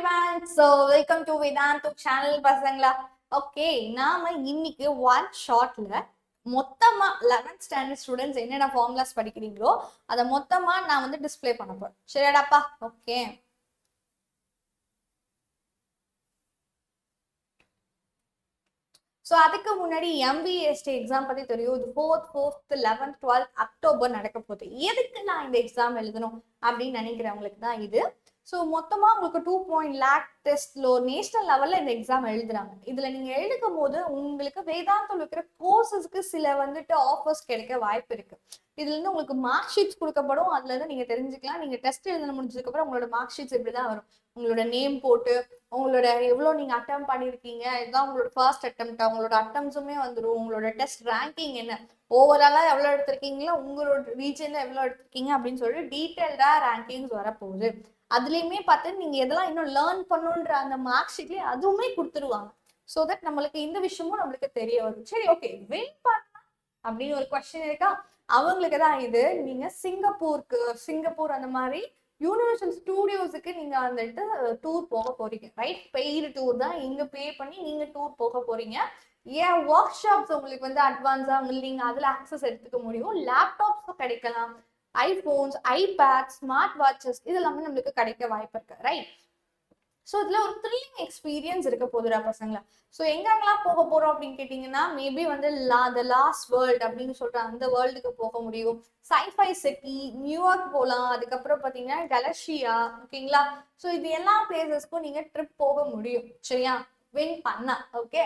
everyone, so welcome to Vedantu channel பசங்களா. Okay, நாம இன்னைக்கு ஒன் ஷார்ட்ல மொத்தமா 11th ஸ்டாண்டர்ட் ஸ்டூடெண்ட்ஸ் என்னென்ன ஃபார்முலாஸ் படிக்கிறீங்களோ அதை மொத்தமா நான் வந்து டிஸ்ப்ளே பண்ண போறேன். சரியாடாப்பா? ஓகே, ஸோ அதுக்கு முன்னாடி எம்பிஎஸ்டி எக்ஸாம் பத்தி தெரியும். இது 4th, 5th, 11th, 12th October நடக்க போகுது. எதுக்கு நான் இந்த எக்ஸாம் எழுதணும் அப்படின்னு நினைக்கிறவங்களுக்கு தான் இது. ஸோ மொத்தமா உங்களுக்கு 2 lakh டெஸ்ட்ல நேஷனல் லெவல்ல இந்த எக்ஸாம் எழுதுறாங்க. இதுல நீங்க எழுதும் போது உங்களுக்கு வேதாந்தம் இருக்கிற கோர்சஸ்க்கு சில வந்துட்டு ஆஃபர்ஸ் கிடைக்க வாய்ப்பு இருக்கு. இதுல இருந்து உங்களுக்கு மார்க் ஷீட்ஸ் கொடுக்கப்படும். அதுல இருந்து நீங்க தெரிஞ்சுக்கலாம். நீங்க டெஸ்ட் எழுத முடிஞ்சதுக்கு அப்புறம் உங்களோட மார்க் ஷீட்ஸ் இப்படிதான் வரும். உங்களோட நேம் போட்டு உங்களோட எவ்வளவு நீங்க அட்டம் பண்ணிருக்கீங்க, இதுதான் உங்களோட ஃபர்ஸ்ட் அட்டம்ப்ட், உங்களோட அட்டம்ஸுமே வந்துடும். உங்களோட டெஸ்ட் ரேங்கிங் என்ன, ஓவராலா எவ்வளவு எடுத்திருக்கீங்களா, உங்களோட ரீஜன்ல எவ்வளவு எடுத்திருக்கீங்க அப்படின்னு சொல்லிட்டு டீடைல்டா ரேங்கிங்ஸ் வரப்போகுது. அதுலயுமே பார்த்து நீங்க எதெல்லாம் இன்னும் லேர்ன் பண்ணுன்ற அந்த மார்க் ஷீட்லயே அதுவுமே கொடுத்துருவாங்க. ஸோ தட் நம்மளுக்கு இந்த விஷயமும் நம்மளுக்கு தெரிய வரும். சரி, ஓகே, வின் பண்ணா அப்படின்னு ஒரு கொஸ்டின் இருக்கா, அவங்களுக்கு தான் இது. நீங்க சிங்கப்பூர் அந்த மாதிரி யூனிவர்சல் ஸ்டூடியோஸுக்கு நீங்க வந்துட்டு டூர் போக போறீங்க, ரைட்? பெய்டு டூர் தான், இங்க பே பண்ணி நீங்க டூர் போக போறீங்க. ஏன் ஒர்க் ஷாப்ஸ் உங்களுக்கு வந்து அட்வான்ஸா நீங்க அதுல ஆக்சஸ் எடுத்துக்க முடியும். லேப்டாப்ஸ் கிடைக்கலாம், ஐபோன்ஸ், ஐபேட், ஸ்மார்ட் வாட்சஸ் இதெல்லாமே நம்மளுக்கு கிடைக்க வாய்ப்பு இருக்கு, ரைட்? ஸோ இதுல ஒரு த்ரில்லிங் எக்ஸ்பீரியன்ஸ் இருக்க போதுடா பசங்களா. ஸோ எங்கெங்கெல்லாம் போக போறோம் அப்படின்னு கேட்டீங்கன்னா, மேபி வந்து த லாஸ்ட் வேர்ல்ட் அப்படின்னு சொல்ற அந்த வேர்ல்டுக்கு போக முடியும். சைஃபை சிட்டி, நியூயார்க் போகலாம். அதுக்கப்புறம் பாத்தீங்கன்னா கலஷியா, ஓகேங்களா? ஸோ இது எல்லா பிளேசஸ்க்கும் நீங்க ட்ரிப் போக முடியும், சரியா? வின் பண்ணா, okay.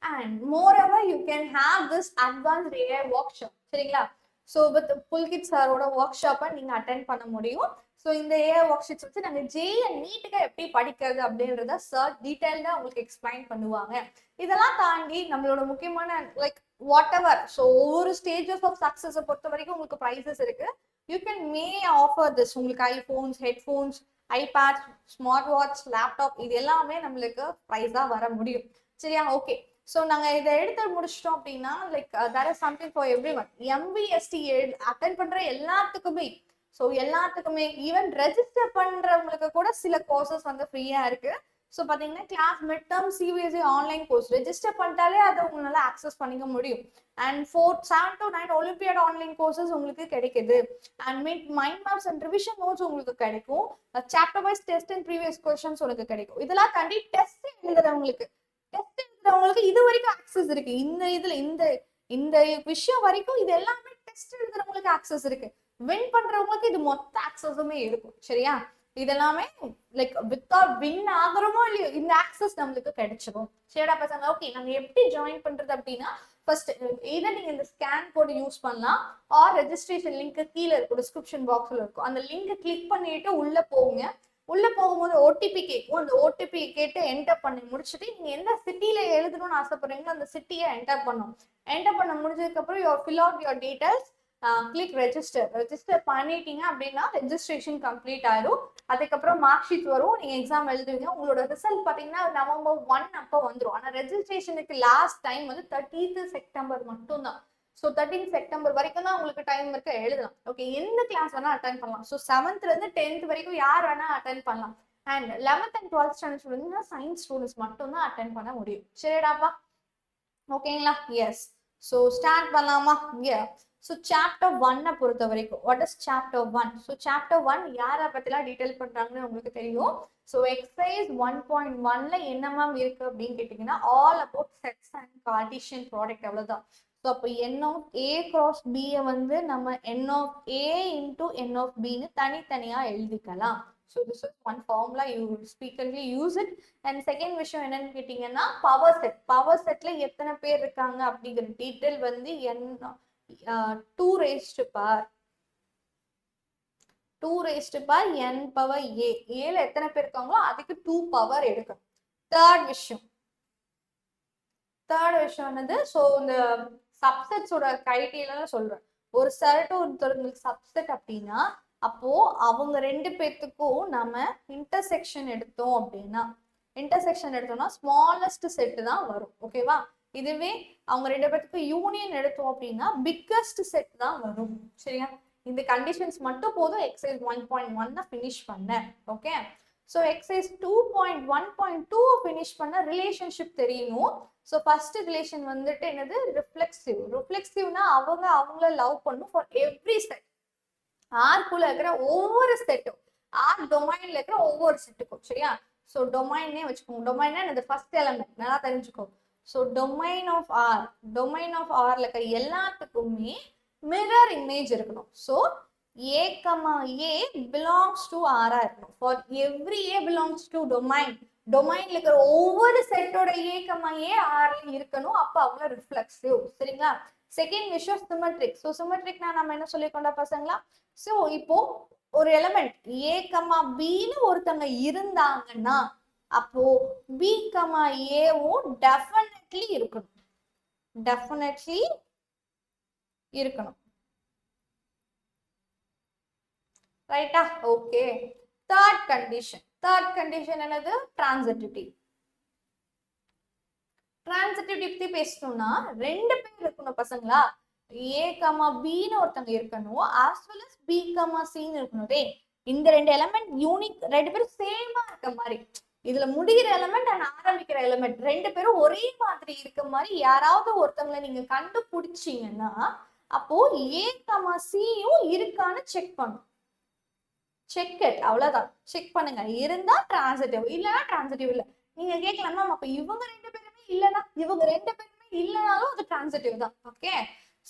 And moreover you can have this advanced AI work shop, சரிங்களா? ஸோ வித் புல்கிட் சாரோட ஒர்க் ஷாப்பை நீங்க அட்டென்ட் பண்ண முடியும். ஸோ இந்த ஏஐ ஒர்க் ஷீட்ஸ் வச்சு நாங்கள் ஜேஇ நீட்டுக்கு எப்படி படிக்கிறது அப்படின்றத சார் டீட்டெயில்டாக உங்களுக்கு எக்ஸ்பிளைன் பண்ணுவாங்க. இதெல்லாம் தாண்டி நம்மளோட முக்கியமான லைக் வாட் எவர், ஸோ ஒவ்வொரு ஸ்டேஜஸ் ஆஃப் சக்ஸஸை பொறுத்த வரைக்கும் உங்களுக்கு ப்ரைஸஸ் இருக்கு. You can offer this. உங்களுக்கு iPhones, headphones, iPad, smart watch, laptop இது எல்லாமே நம்மளுக்கு ப்ரைஸாக வர முடியும், சரியா? ஓகே, ஸோ நாங்கள் இதை எடுத்து முடிச்சிட்டோம் அப்படின்னா like there is something for every one. MBST attend பண்ணுற எல்லாத்துக்குமே, ஸோ எல்லாத்துக்குமே ஈவன் ரெஜிஸ்டர் பண்றவங்களுக்கு கூட சில கோர்சஸ் வந்து ஃப்ரீயா இருக்கு. ஸோ பாத்தீங்கன்னா class, mid term, CBSE online course register பண்ணிட்டாலே அதை உங்களால ஆக்சஸ் பண்ணிக்க முடியும். And 7 to 9 Olympiad online courses உங்களுக்கு கிடைக்குது. And mind maps and revision notes உங்களுக்கு கிடைக்கும். Chapter wise test and previous questions உங்களுக்கு கிடைக்கும். இதெல்லாம் தாண்டி டெஸ்ட் எழுதுறவங்களுக்கு இது வரைக்கும் ஆக்சஸ் இருக்கு. இந்த விஷயம் வரைக்கும் இது எல்லாமே டெஸ்ட் எழுதுறவங்களுக்கு ஆக்சஸ் இருக்கு. வின் பண்றவங்களுக்கு இது மொத்த ஆக்சஸுமே இருக்கும், சரியா? இதெல்லாமே லைக் வித்தவுட் வின் ஆகுறோமோ இல்லையோ இந்த ஆக்சஸ் நம்மளுக்கு கிடைச்சிடும், சரிடா பசங்க? ஓகே, நாங்க எப்படி ஜாயின் பண்றது அப்படின்னா, ஃபர்ஸ்ட் இதை நீங்க இந்த ஸ்கேன் கோட் யூஸ் பண்ணலாம். ஆர் ரெஜிஸ்ட்ரேஷன் லிங்க் கீழே இருக்கும், டிஸ்கிரிப்ஷன் பாக்ஸ்ல இருக்கும். அந்த லிங்கை கிளிக் பண்ணிட்டு உள்ள போங்க. உள்ள போகும்போது ஓடிபி கேட்கும். அந்த ஓடிபி கேட்டு என்டர் பண்ணி முடிச்சுட்டு நீங்க எந்த சிட்டில எழுதணும்னு ஆசைப்படுறீங்களோ அந்த சிட்டியை என்டர் பண்ணணும். என்டர் பண்ண முடிஞ்சதுக்கு அப்புறம் you fill out your details, click register பண்ணிட்டீங்க அப்படின்னா ரெஜிஸ்ட்ரேஷன் கம்ப்ளீட் ஆயிடும். அதுக்கப்புறம் மார்க் ஷீட் வரும், நீங்க எக்ஸாம் எழுதுவீங்க. உங்களோட ரிசல்ட் பாத்தீங்கன்னா November 1 அப்போ வந்துடும். ஆனா ரெஜிஸ்ட்ரேஷனுக்கு லாஸ்ட் டைம் வந்து 30th செப்டம்பர் மட்டும்தான். ஸோ 13th செப்டம்பர் வரைக்கும் தான் உங்களுக்கு டைம் இருக்கு, எழுதலாம். ஓகே, எந்த கிளாஸ் வேணா அட்டன் பண்ணலாம். ஸோ 7th இருந்து 10th வரைக்கும் யார் வேணா அட்டன் பண்ணலாம். And 11th and 12th standard students science students மட்டும் தான் அட்டன் பண்ண முடியும், சரிடாப்பா? ஓகேங்களா? எஸ். ஸோ ஸ்டார்ட் பண்ணலாமா? ஸோ சாப்டர் 1 பொறுத்த வரைக்கும் what is chapter 1? So chapter 1 யாரை பத்திலாம் டீடைல் பண்றாங்கன்னு உங்களுக்கு தெரியும். ஸோ எக்ஸசைஸ் 1.1ல என்ன மேம் இருக்கு அப்படின்னு கேட்டீங்கன்னா, all about sets and Cartesian product, அவ்வளவுதான். ஸோ அப்போ n of a cross b வந்து நம்ம n of a into n of bன்னு தனித்தனியா எழுதிக்கலாம். So this is one formula, you frequently use it. And second விஷயம் என்னன்னு கேட்டீங்கன்னா, பவர் செட்ல எத்தனை பேர் இருக்காங்க அப்படிங்கிற டீட்டெயில் வந்து n 2 raised to power n power a, ஏல எத்தனை பேர் இருக்காங்களோ அதுக்கு 2 பவர் எடுக்கணும். தேர்ட் விஷயம் என்னது, ஸோ இந்த சப்செட்ஸோட கிரைட்டீரியா சொல்றேன். ஒரு செட் ஒருத்தருக்கு சப்செட் அப்படின்னா அப்போ அவங்க 2 பேர்த்துக்கும் நம்ம இன்டர்செக்ஷன் எடுத்தோம்னா ஸ்மாலஸ்ட் செட் தான் வரும், ஓகேவா? இதுவே அவங்க 2 பேர்த்துக்கும் யூனியன் எடுத்தோம் அப்படின்னா பிக்கஸ்ட் செட் தான் வரும், சரியா? இந்த கண்டிஷன்ஸ் மட்டும் போதும் எக்ஸசைஸ் 1.1 ஃபினிஷ் பண்ண, ஓகே? ஸோ எக்ஸசைஸ் 2.1.2 ஃபினிஷ் பண்ண ரிலேஷன்ஷிப் தெரியணும். ஸோ ஃபர்ஸ்ட் ரிலேஷன் வந்துட்டு என்னது, ரிஃப்ளெக்சிவ்னா அவங்கள லவ் பண்ணும் ஃபார் எவ்ரி செட். ஆர்க்குள்ள இருக்கிற ஒவ்வொரு செட்டும், ஆர் டொமைன்ல இருக்கிற ஒவ்வொரு செட்டுக்கும். சரியா? ஸோ டொமைனே வச்சுக்கோங்க. டொமைன்னா இந்த ஃபர்ஸ்ட் எலமெண்ட் நல்லா தெரிஞ்சுக்கோ. ஸோ டொமைன் ஆஃப் ஆர்ல இருக்கிற எல்லாத்துக்குமே மிரர் இமேஜ் இருக்கணும். So A, A belongs to R இருக்கணும். For every A belongs to domain. டொமைன்ல இருக்கிற ஒவ்வொரு செட்டோட A, A Rல இருக்கணும். அப்ப அவங்க ரிஃப்ளெக்சிவ். சரிங்களா? செகண்ட் விஷயம் சிமெட்ரிக். ஸோ சிமெட்ரிக்னா நம்ம என்ன சொல்லிக்கொண்டா பசங்களா? ஸோ இப்போ ஒரு எலிமெண்ட் A, Bன்னு ஒருத்தவங்க இருந்தாங்கன்னா அப்போ B, Aவும் டெஃபினெட்லி இருக்கணும். ரைட்டா? ஓகே. தேர்ட் கண்டிஷன் என்னது? டிரான்சிட்டிவிட்டி பத்தி பேசணும்னா ரெண்டு பேர் இருக்கணும் பசங்களா. A, Bன்னு ஒருத்தங்க இருக்கணும், as well as B, Cன்னு இருக்கணும். இந்த ரெண்டு எலிமெண்ட் யூனிக், ரெண்டு பேரும் சேமா இருக்க மாதிரி, இதுல முடிகிற எலிமெண்ட் அண்ட் ஆரம்பிக்கிற எலிமெண்ட் ரெண்டு பேரும் ஒரே மாதிரி இருக்க மாதிரி யாராவது ஒருத்தவங்களை நீங்க கண்டுபிடிச்சீங்கன்னா அப்போ A, Cயும் இருக்கான்னு செக் பண்ணும். செக் இட், அவ்வளவுதான். செக் பண்ணுங்க. இருந்தா டிரான்சிட்டிவ், இல்லைன்னா டிரான்சிட்டிவ் இல்ல. நீங்க கேட்கலாம் மேம் அப்ப இவங்க ரெண்டு பேருமே இல்லைனாலும் அது டிரான்சிட்டிவ் தான். ஓகே.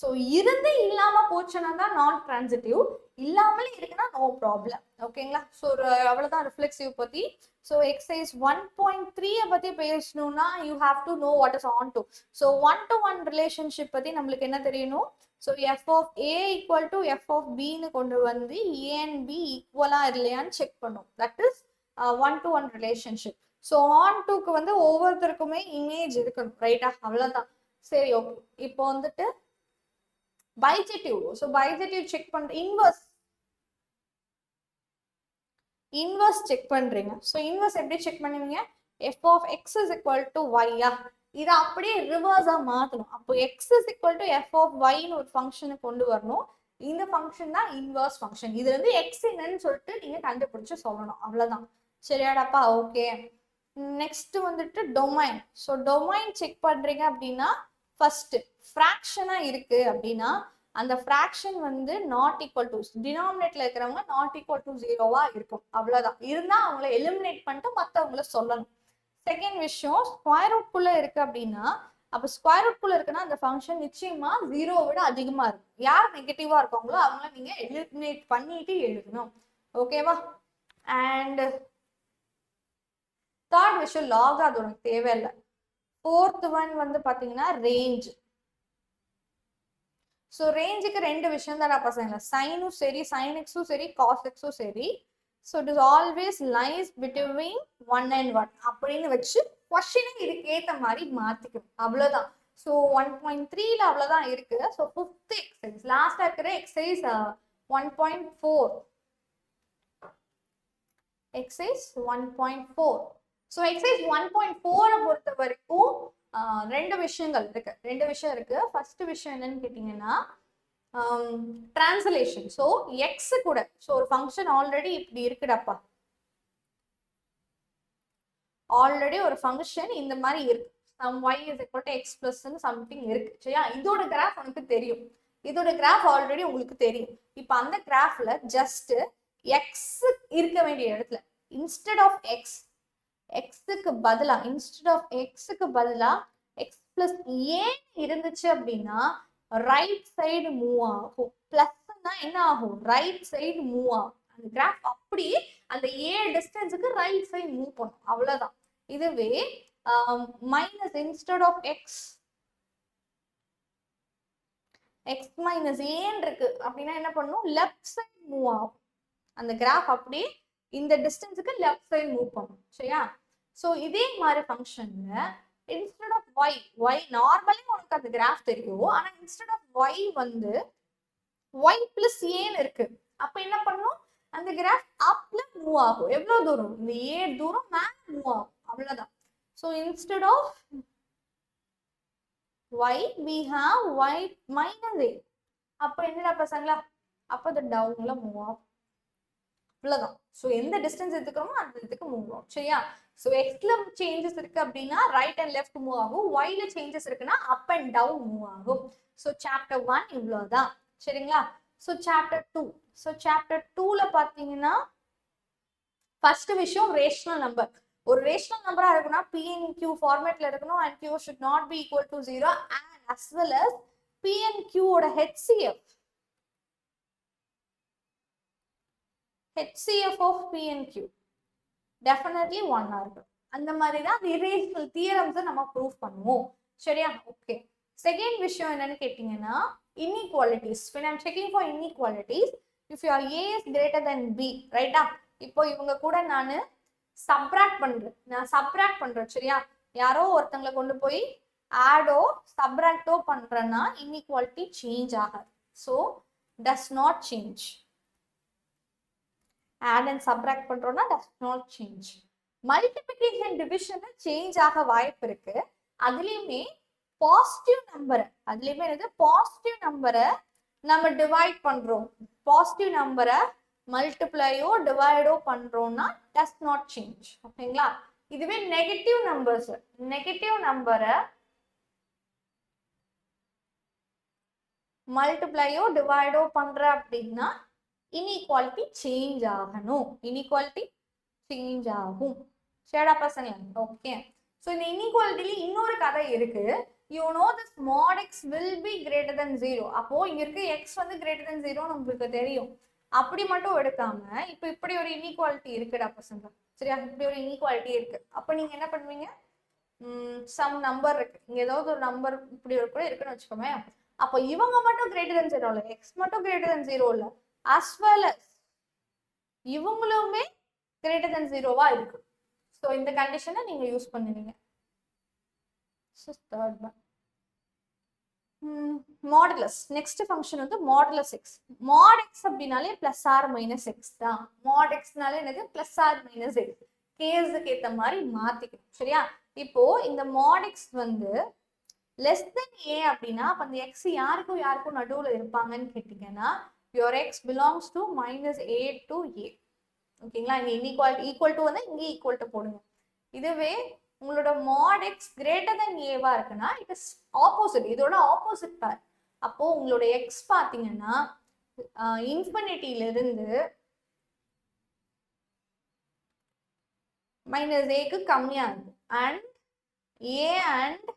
ஸோ இருந்து இல்லாம போச்சுன்னா தான் நான் டிரான்சிட்டிவ், இல்லாமலே இருக்குன்னா நோ ப்ராப்ளம். ஓகேங்களா? ஸோ அவ்வளவுதான் ரிஃப்ளெக்சிவ் பத்தி. ஸோ எக்ஸசைஸ் 1.3 பத்தி பேசணும்னா you have to know what is on to. So 1-to-1 relationship பத்தி நம்மளுக்கு என்ன தெரியணும்? So f of A equal to f of Bன்னு கொண்டு வந்து A and B ஈக்குவலா இல்லையான்னு செக் பண்ணும். That is 1-to-1 relationship. So on டூக்கு வந்து ஒவ்வொருத்தருக்குமே இமேஜ் இருக்கணும். ரைட்டா? அவ்வளவுதான். சரி, ஓகே. இப்போ வந்துட்டு பைஜெக்டிவ். ஸோ பைஜெக்டிவ் செக் பண்ற இன்வர்ஸ் செக் பண்றீங்க. ஸோ இன்வர்ஸ் எப்படி செக் பண்ணுவீங்க? f of x is equal to y. இதை அப்படியே ரிவர்ஸா மாத்தணும். அப்போ x is equal to f of y ஒரு ஃபங்க்ஷனை கொண்டு வரணும். இந்த ஃபங்க்ஷன் தான் இன்வர்ஸ் ஃபங்க்ஷன். இதுல இருந்து x என்னன்னு சொல்லிட்டு நீங்க கண்டுபிடிச்சு சொல்லணும். அவ்வளவுதான். சரியாடாப்பா? ஓகே. நெக்ஸ்ட் வந்துட்டு டொமைன். ஸோ டொமைன் செக் பண்றீங்க அப்படின்னா ஃபர்ஸ்ட் ஃப்ராக்ஷனா இருக்கு அப்படின்னா அந்த ஃப்ராக்ஷன் வந்து நாட் ஈக்குவல் டு, டினாமினேட்ல இருக்கிறவங்க நாட் ஈக்குவல் டு 0வா இருக்கும். அவ்வளவுதான். இருந்தா அவங்கள எலிமினேட் பண்ணிட்டு மற்றவங்கள சொல்லணும். செகண்ட் விஷயம், ஸ்கொயர் ரூட்குள்ள இருக்கு அப்படின்னா அப்ப ஸ்கொயர் ரூட்குள்ள இருக்குன்னா அந்த ஃபங்க்ஷன் நிச்சயமா 0 விட அதிகமா இருக்கும். யார் நெகட்டிவா இருக்காங்களோ அவங்கள நீங்க எலிமினேட் பண்ணிட்டு எழுதணும். ஓகேவா? அண்ட் தேர்ட் விஷயம் லாக், அது உனக்கு தேவையில்லை. ஃபோர்த் ஒன் வந்து பாத்தீங்கன்னா ரேஞ்ச். ஸோ ரேஞ்சுக்கு ரெண்டு விஷயம் தான் பசங்க, சைனும் சரி, சைன் எக்ஸும் சரி, காஸ் எக்ஸும் சரி. So it is always lies between 1 and 1 அப்படின்னு வச்சு கொஸ்டினை இதுக்கு ஏற்ற மாதிரி மாத்திக்கணும். அவ்வளவுதான். ஸோ 1.3ல அவ்வளவுதான் இருக்கு. ஸோ 5th எக்ஸசைஸ் லாஸ்டா இருக்கிற எக்ஸசைஸ் 1.4. எக்ஸசைஸ் 1.4. ஸோ எக்ஸசைஸ் 1.4 பொறுத்த வரைக்கும் ரெண்டு விஷயம் இருக்கு. ஃபர்ஸ்ட் விஷயம் என்னன்னு கேட்டீங்கன்னா டிரான்ஸ்லேஷன். ஸோ எக்ஸ் கூட, ஸோ ஒரு ஃபங்க்ஷன் ஆல்ரெடி இப்படி இருக்குடாப்பா, ஆல்ரெடி ஒரு ஃபங்க்ஷன் இந்த மாதிரி இருக்கு. Some y is equal to x plus something இருக்கு. சரியா? இதோட கிராஃப் உனக்கு தெரியும். இதோட கிராஃப் ஆல்ரெடி உங்களுக்கு தெரியும். இப்போ அந்த கிராஃப்ல ஜஸ்ட் எக்ஸ் இருக்க வேண்டிய இடத்துல இன்ஸ்டெட் ஆஃப் எக்ஸுக்கு பதிலா எக்ஸ் பிளஸ் ஏ இருந்துச்சு அப்படின்னா ரைட் சைடு மூவ் ஆகும். பிளஸ்னா என்ன ஆகும்? ரைட் சைடு மூவ் ஆகும். அந்த கிராஃப் அப்படியே அந்த ஏ டிஸ்டன்ஸுக்கு ரைட் சைடு மூவ் பண்ணும். அவ்வளவுதான். இதுவே minus instead of x minus ஏன்னு இருக்கு அப்படின்னா என்ன பண்ணும்? லெஃப்ட் சைடு மூவ் ஆகும். அந்த கிராஃப் அப்படியே இந்த டிஸ்டன்ஸுக்கு லெஃப்ட் சைடு மூவ் பண்ணும். சரியா? ஸோ இதே மாதிரி ஃபங்க்ஷன்ல இன்ஸ்டெட் ஆஃப் ஒய் நார்மலி உனக்கு அந்த கிராஃப் தெரியும். ஆனா இன்ஸ்டெட் ஆஃப் ஒய் வந்து ஒய் பிளஸ் ஏன்னு இருக்கு. அப்ப என்ன பண்ணும்? அந்த கிராஃப் அப்ல மூவ் ஆகும். எவ்வளவு தூரம்? இந்த ஏ தூரம் மேல மூவ் ஆகும். அவ்வளவுதான். So instead of y we have y minus a. அப்ப என்னடா பசங்களா? அப்ப அது டவுன்ல மூவ் ஆகும். இவ்வளவுதான். ஸோ எந்த டிஸ்டன்ஸ் எடுத்துக்கிறோமோ அந்த இதுக்கு மூவ் ஆகும். சரியா? ஸோ எக்ஸ்ல சேஞ்சஸ் இருக்கு அப்படின்னா ரைட் அண்ட் லெஃப்ட் மூவ் ஆகும். ஒய்ல சேஞ்சஸ் இருக்குன்னா அப் அண்ட் டவுன் மூவ் ஆகும். ஸோ சாப்டர் 1 இவ்வளவுதான். சரிங்களா? So chapter 2. ஸோ சாப்டர் 2ல பாத்தீங்கன்னா ஃபர்ஸ்ட் விஷயம் ரேஷனல் நம்பர். ஒரு ரேஷனல் நம்பரா இருக்குன்னா P and Q ஃபார்மேட்ல இருக்கணும் and Q should not be equal to 0 and as well as P and Q ஓட HCF of P and Q definitely 1 இருக்கும். அந்த மாதிரி தான் அந்த இரேஷனல் தியரம்ஸை நம்ம ப்ரூவ் பண்ணுவோம். சரியா? ஓகே. செகண்ட் விஷயம் என்னன்னு கேட்டீங்கன்னா inequalities. when I'm checking for inequalities, if your A is greater than B, ரைட்டா? இப்போ இவங்க கூட நான் சப்ராக்ட் பண்றேன். சரியா? யாரோ ஒருத்தங்களை கொண்டு போய் ஆடோ சப்ராக்டோ பண்றேன்னா இன்இக்வாலிட்டி சேஞ்ச் ஆகாது. So does not change. add and subtract பண்றோம்னா does not change. Multiplication division change ஆக வாய்ப்பு இருக்கு. அதுலயுமே பாசிட்டிவ் நம்பரை நம்ம டிவைட் பண்றோம். பாசிட்டிவ் நம்பரை மல்டிப்ளையோ டிவைடோ பண்றோம்னா does not change. ஓகேங்களா? இதுவே நெகட்டிவ் நம்பரை மல்டிப்ளையோ டிவைடோ பண்ற அப்படின்னா இன்இக்வாலிட்டி சேஞ்ச் ஆகணும். சரிடா பசங்க? ஓகே. ஸோ இந்த இன்இக்வாலிட்டில இன்னொரு கதை இருக்கு. You know this mod x will be greater than 0. அப்போ இங்க இருக்கு x வந்து greater than 0 உங்களுக்கு தெரியும். அப்படி மட்டும் எடுக்காம இப்போ இப்படி ஒரு இன்இக்வாலிட்டி இருக்குடா பசங்க. சரியா? இப்படி ஒரு இன்இக்வாலிட்டி இருக்கு. அப்போ நீங்க என்ன பண்ணுவீங்க? சம் நம்பர் இருக்கு, இங்க ஏதாவது ஒரு நம்பர் இப்படி ஒரு கூட இருக்குன்னு வச்சுக்கோமே. அப்போ இவங்க மட்டும் greater than 0 இல்ல, x மட்டும் greater than 0 இல்ல, as well as இவங்களுமே greater than 0வா இருக்கு. ஸோ இந்த கண்டிஷனை நீங்க யூஸ் பண்ணுவீங்க. மாடுலஸ். நெக்ஸ்ட் ஃபங்க்ஷன் வந்து மாடுலஸ் எக்ஸ். மாட் எக்ஸ் அப்படின்னாலே பிளஸ் ஆர் மைனஸ் எக்ஸ் தான். மாட் எக்ஸ்னாலே என்னது? Plus or minus x. கேஸுக்கு ஏற்ற மாதிரி மாத்திக்கணும். சரியா? இப்போ இந்த மாட் எக்ஸ் வந்து லெஸ் தென் ஏ அப்படின்னா அப்ப அந்த எக்ஸ் யாருக்கும் நடுவில் இருப்பாங்கன்னு கேட்டீங்கன்னா your x belongs to minus a to a. ஓகேங்களா? இங்க இன்இக்வாலிட்டி ஈக்குவல் டு வந்து இங்கே ஈக்குவல் டு போடுங்க. இதுவே உங்களோட mod x greater than a-வா இருக்குன்னா இட் இஸ் ஆப்போசிட். இதோட ஆப்போசிட் பார். அப்போ உங்களோட x பாத்தீங்கன்னா இன்ஃபினிட்டில இருந்து மைனஸ் ஏக்கு கம்மியா இருக்கும் அண்ட் ஏ அண்ட்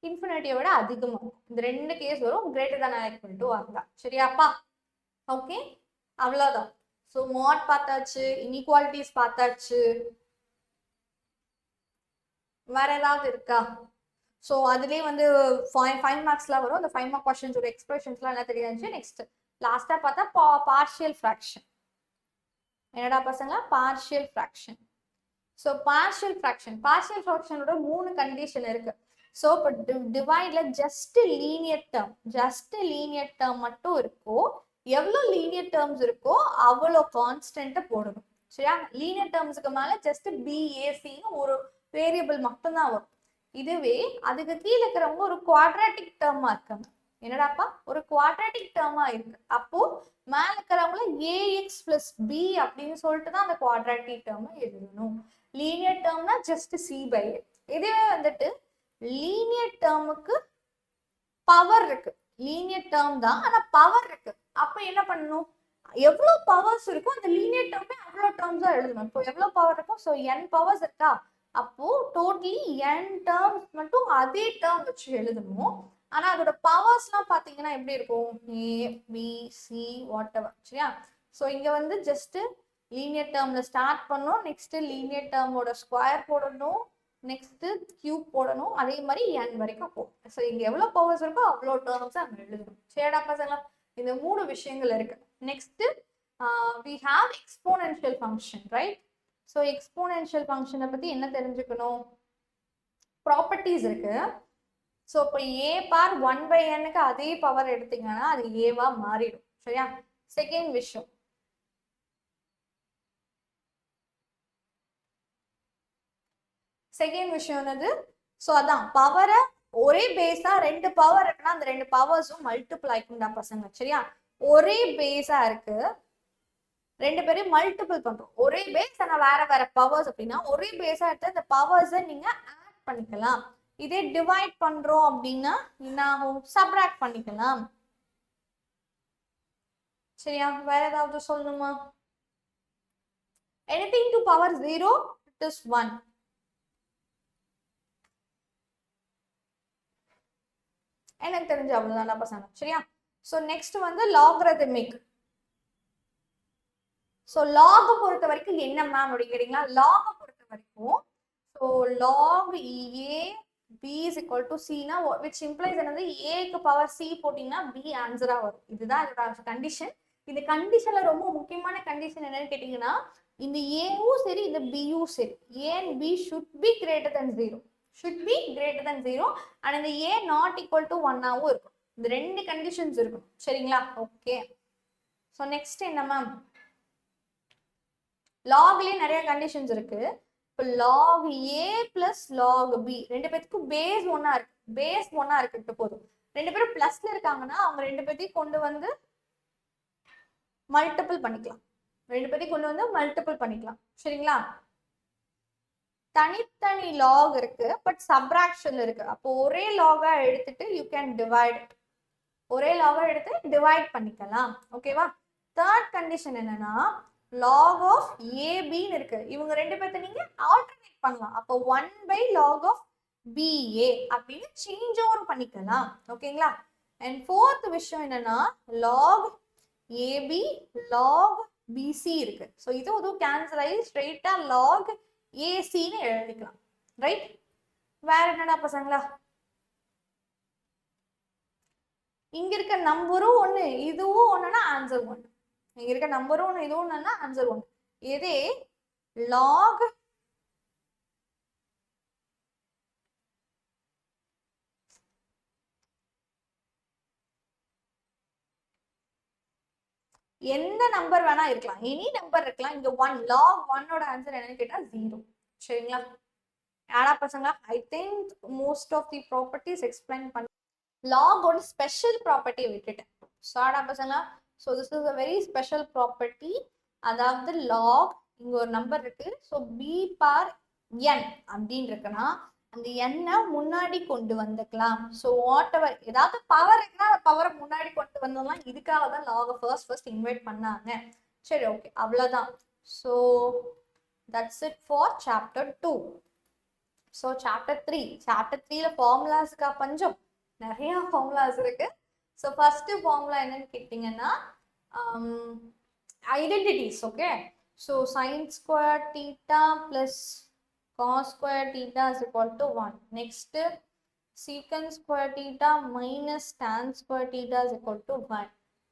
இன்ஃபினிட்டியை விட அதிகமா இருக்கும். இந்த ரெண்டு கேஸ் வரும் greater than or equal to ஆகுதா. சரியாப்பா? ஓகே, அவ்வளவுதான். ஸோ மாட் பார்த்தாச்சு, இன்இக்வாலிட்டிஸ் பார்த்தாச்சு. வேற ஏதாவது இருக்கா? ஸோ அதுலேயே வந்து 5 மார்க்ஸ்லாம் வரும். அந்த 5 மார்க் கொஸ்டின்ஸோட எக்ஸ்பிரஷன்ஸ்லாம் என்ன தெரியாது. நெக்ஸ்ட் லாஸ்டா பார்த்தா பார்ஷியல் ஃப்ராக்ஷன். என்னடா பசங்களா? Partial fraction. ஸோ பார்ஷியல் ஃப்ராக்ஷனோட 3 கண்டிஷன் இருக்கு. ஸோ இப்போ டிவைட்ல ஜஸ்ட் லீனியர் டேர்ம் மட்டும் இருக்கோ, எவ்வளோ லீனியர் டேர்ம்ஸ் இருக்கோ அவ்வளோ கான்ஸ்டன்ட்டை போடணும். சரியா? லீனியர் டேர்ம்ஸுக்கு மேலே ஜஸ்ட் பிஏசின்னு ஒரு வேரியபிள் மட்டும்தான் வரும். இதுவே அதுக்கு கீழே இருக்கிறவங்க ஒரு குவாட்ராட்டிக் டேர்மா இருக்காங்க. என்னடாப்பா? ஒரு குவாட்ராட்டிக் டேர்மா இருக்கு. அப்போ மேல இருக்கிறவங்கள ஏஎக்ஸ் பிளஸ் பி அப்படின்னு சொல்லிட்டு தான் அந்த குவாட்ராட்டிக் டேர்மை எழுதணும். லீனியர் டேர்ம்னா ஜஸ்ட் சி பை ஏ. இதுவே வந்துட்டு லீனியர் டேர்முக்கு பவர் இருக்கு. லீனியர் டேர்ம் தான், ஆனா பவர் இருக்கு. அப்ப என்ன பண்ணணும்? எவ்வளவு பவர்ஸ் இருக்கோ அந்த லீனியர் டேர்மே அவ்வளோ டேர்ம்ஸ் தான் எழுதணும். இப்போ எவ்வளவு பவர் இருக்கோ, ஸோ n பவர்ஸ் இருக்கா, அப்போ டோட்டலி n டேர்ம்ஸ் மட்டும் அதே டேர்ம் வச்சு எழுதணும். ஆனா அதோட பவர்ஸ்லாம் பாத்தீங்கன்னா எப்படி இருக்கும்? ஏ பி சி வாட் எவர். சரியா? ஸோ இங்க வந்து ஜஸ்ட் லீனியர் டேர்ம்ல ஸ்டார்ட் பண்ணணும். நெக்ஸ்ட் லீனியர் டேர்மோட ஸ்கொயர் போடணும். நெக்ஸ்ட் கியூப் போடணும். அதே மாதிரி n வரைக்கும் போகும். ஸோ இங்க எவ்வளவு பவர்ஸ் இருக்கோ அவ்வளோ டேர்ம்ஸ் அங்க எழுதணும். சரிடா பசங்களா? இந்த 3 விஷயங்கள் இருக்கு. Next we have exponential function, right? So exponential ஃபங்க்ஷனை பத்தி என்ன தெரிஞ்சுக்கணும்? ப்ராப்பர்ட்டிஸ் இருக்கு. ஸோ இப்போ ஏ பார் 1/nக்கு அதே பவர் எடுத்தீங்கன்னா அது ஏவா மாறிடும். சரியா? செகண்ட் விஷயம், என்னது? ஸோ அதான் பவரை ஒரே பேஸா 2 பவர் இருக்குன்னா அந்த 2 பவர்ஸும் மல்டிப்ளை ஆயிக்கும்டா பசங்க. சரியா? ஒரே பேஸா இருக்கு, ரெண்டு பேரையும் மல்டிபிள் பண்றோம். ஒரே பேஸ் ஆனா வேற வேற பவர்ஸ் அப்படின்னா ஒரே பேஸா எடுத்து அந்த பவர்ஸை நீங்க ஆட் பண்ணிக்கலாம். இதே டிவைட் பண்றோம் அப்படின்னா என்ன ஆகும்? சப்ராக்ட் பண்ணிக்கலாம். சரியா? வேற ஏதாவது சொல்லணுமா? anything to power 0 it is 1. எனக்கு தெரிஞ்ச அவ்வளவுதான் பசங்க. சரியா? சோ நெக்ஸ்ட் வந்து லாகரித்மிக். சோ லாக் பொறுத்த வரைக்கும் என்ன மேம் அப்படி கேட்டீங்களா? லாக் பொறுத்த வரைக்கும் so log a b is equal to c னா which implies என்னது a க்கு பவர் c போட்டீங்கன்னா b ஆன்சரா வரும். இதுதான் இதோட கண்டிஷன். இந்த கண்டிஷன்ல ரொம்ப முக்கியமான கண்டிஷன் என்னன்னு கேட்டீங்கன்னா இந்த ஏவும் சரி இந்த பியும் சரி a and b should be greater than 0. should be greater than 0 and இந்த a not equal to 1 ஆவும் இருக்கும். இந்த ரெண்டு கண்டிஷன்ஸ் இருக்கும். சரிங்களா? ஓகே. சோ நெக்ஸ்ட் என்ன மேம்? லாக்லயே நிறைய கண்டிஷன்ஸ் இருக்கு. இப்போ log a plus log b ரெண்டு பேத்துக்கும் பேஸ் ஒன்னா இருக்கு. பேஸ் ஒன்னா இருக்கு போதும். ரெண்டு பேரும் பிளஸ்ல இருக்காங்கன்னா அவங்க ரெண்டு பேத்தையும் கொண்டு வந்து மல்டிபிள் பண்ணிக்கலாம். ரெண்டு பேத்தையும் கொண்டு வந்து மல்டிபிள் பண்ணிக்கலாம். சரிங்களா? தனித்தனி லாக் இருக்கு பட் சப்ராக்ஷன் இருக்கு. அப்போ ஒரே லாகா எடுத்துட்டு யூ கேன் டிவைட். ஒரே லாகா எடுத்து டிவைட் பண்ணிக்கலாம். ஓகேவா? தேர்ட் கண்டிஷன் என்னன்னா log of ab ன்னு இருக்கு. இவங்க ரெண்டு பேர்த்த நீங்க ஆல்டர்னேட் பண்ணலாம். அப்போ 1/log of ba அப்படின்னு சேஞ்ச் ஓவர் பண்ணிக்கலாம். ஓகேங்களா? அண்ட் ஃபோர்த் விஷயம் என்னன்னா log ab log bc இருக்கு. ஸோ இதுவும் கேன்சல் ஆகி ஸ்ட்ரெயிட்டா log ac ன்னு எழுதிக்கலாம். ரைட்? வேற என்னடா பசங்களா? இங்க இருக்க நம்பரும் ஒண்ணு இதுவும் ஒண்ணுன்னா ஆன்சர் ஒண்ணு. இங்க இருக்க நம்பரும் ஒண்ணு இதுவும் ஒண்ணுன்னா ஆன்சர் ஒண்ணு. இதே log எந்த நம்பர் வேணா இருக்கலாம். எனி நம்பர் இருக்கலாம். இங்க 1 log 1 ஓட ஆன்சர் என்னன்னு கேட்டா 0. சரிங்களா? யாரா பசங்களா? I think most of the properties explain பண்ண log ஓட ஸ்பெஷல் ப்ராப்பர்ட்டி விட்டுட்டேன். சாடா பசங்களா? So this is a very special property. அதாவது log இங்க ஒரு நம்பர் இருக்கு. ஸோ b பார் n அப்படின்னு இருக்குன்னா அந்த எண்ணை முன்னாடி கொண்டு வந்துக்கலாம். ஸோ வாட் எவர் ஏதாவது பவர் இருக்குன்னா அந்த பவரை முன்னாடி கொண்டு வந்தோம்லாம். இதுக்காக தான் லாக ஃபர்ஸ்ட் இன்வைட் பண்ணாங்க. சரி ஓகே அவ்வளோதான். So that's it for chapter 2. So chapter 3. Chapter 3ல ஃபார்முலாஸுக்கா பஞ்சம்? நிறைய ஃபார்முலாஸ் இருக்கு. ஸோ ஃபர்ஸ்ட் ஃபார்முலா என்னன்னு கேட்டிங்கன்னா identities. Okay. So sine square theta plus cos square theta is equal to 1. Next, secant square theta minus tan square theta is equal to 1.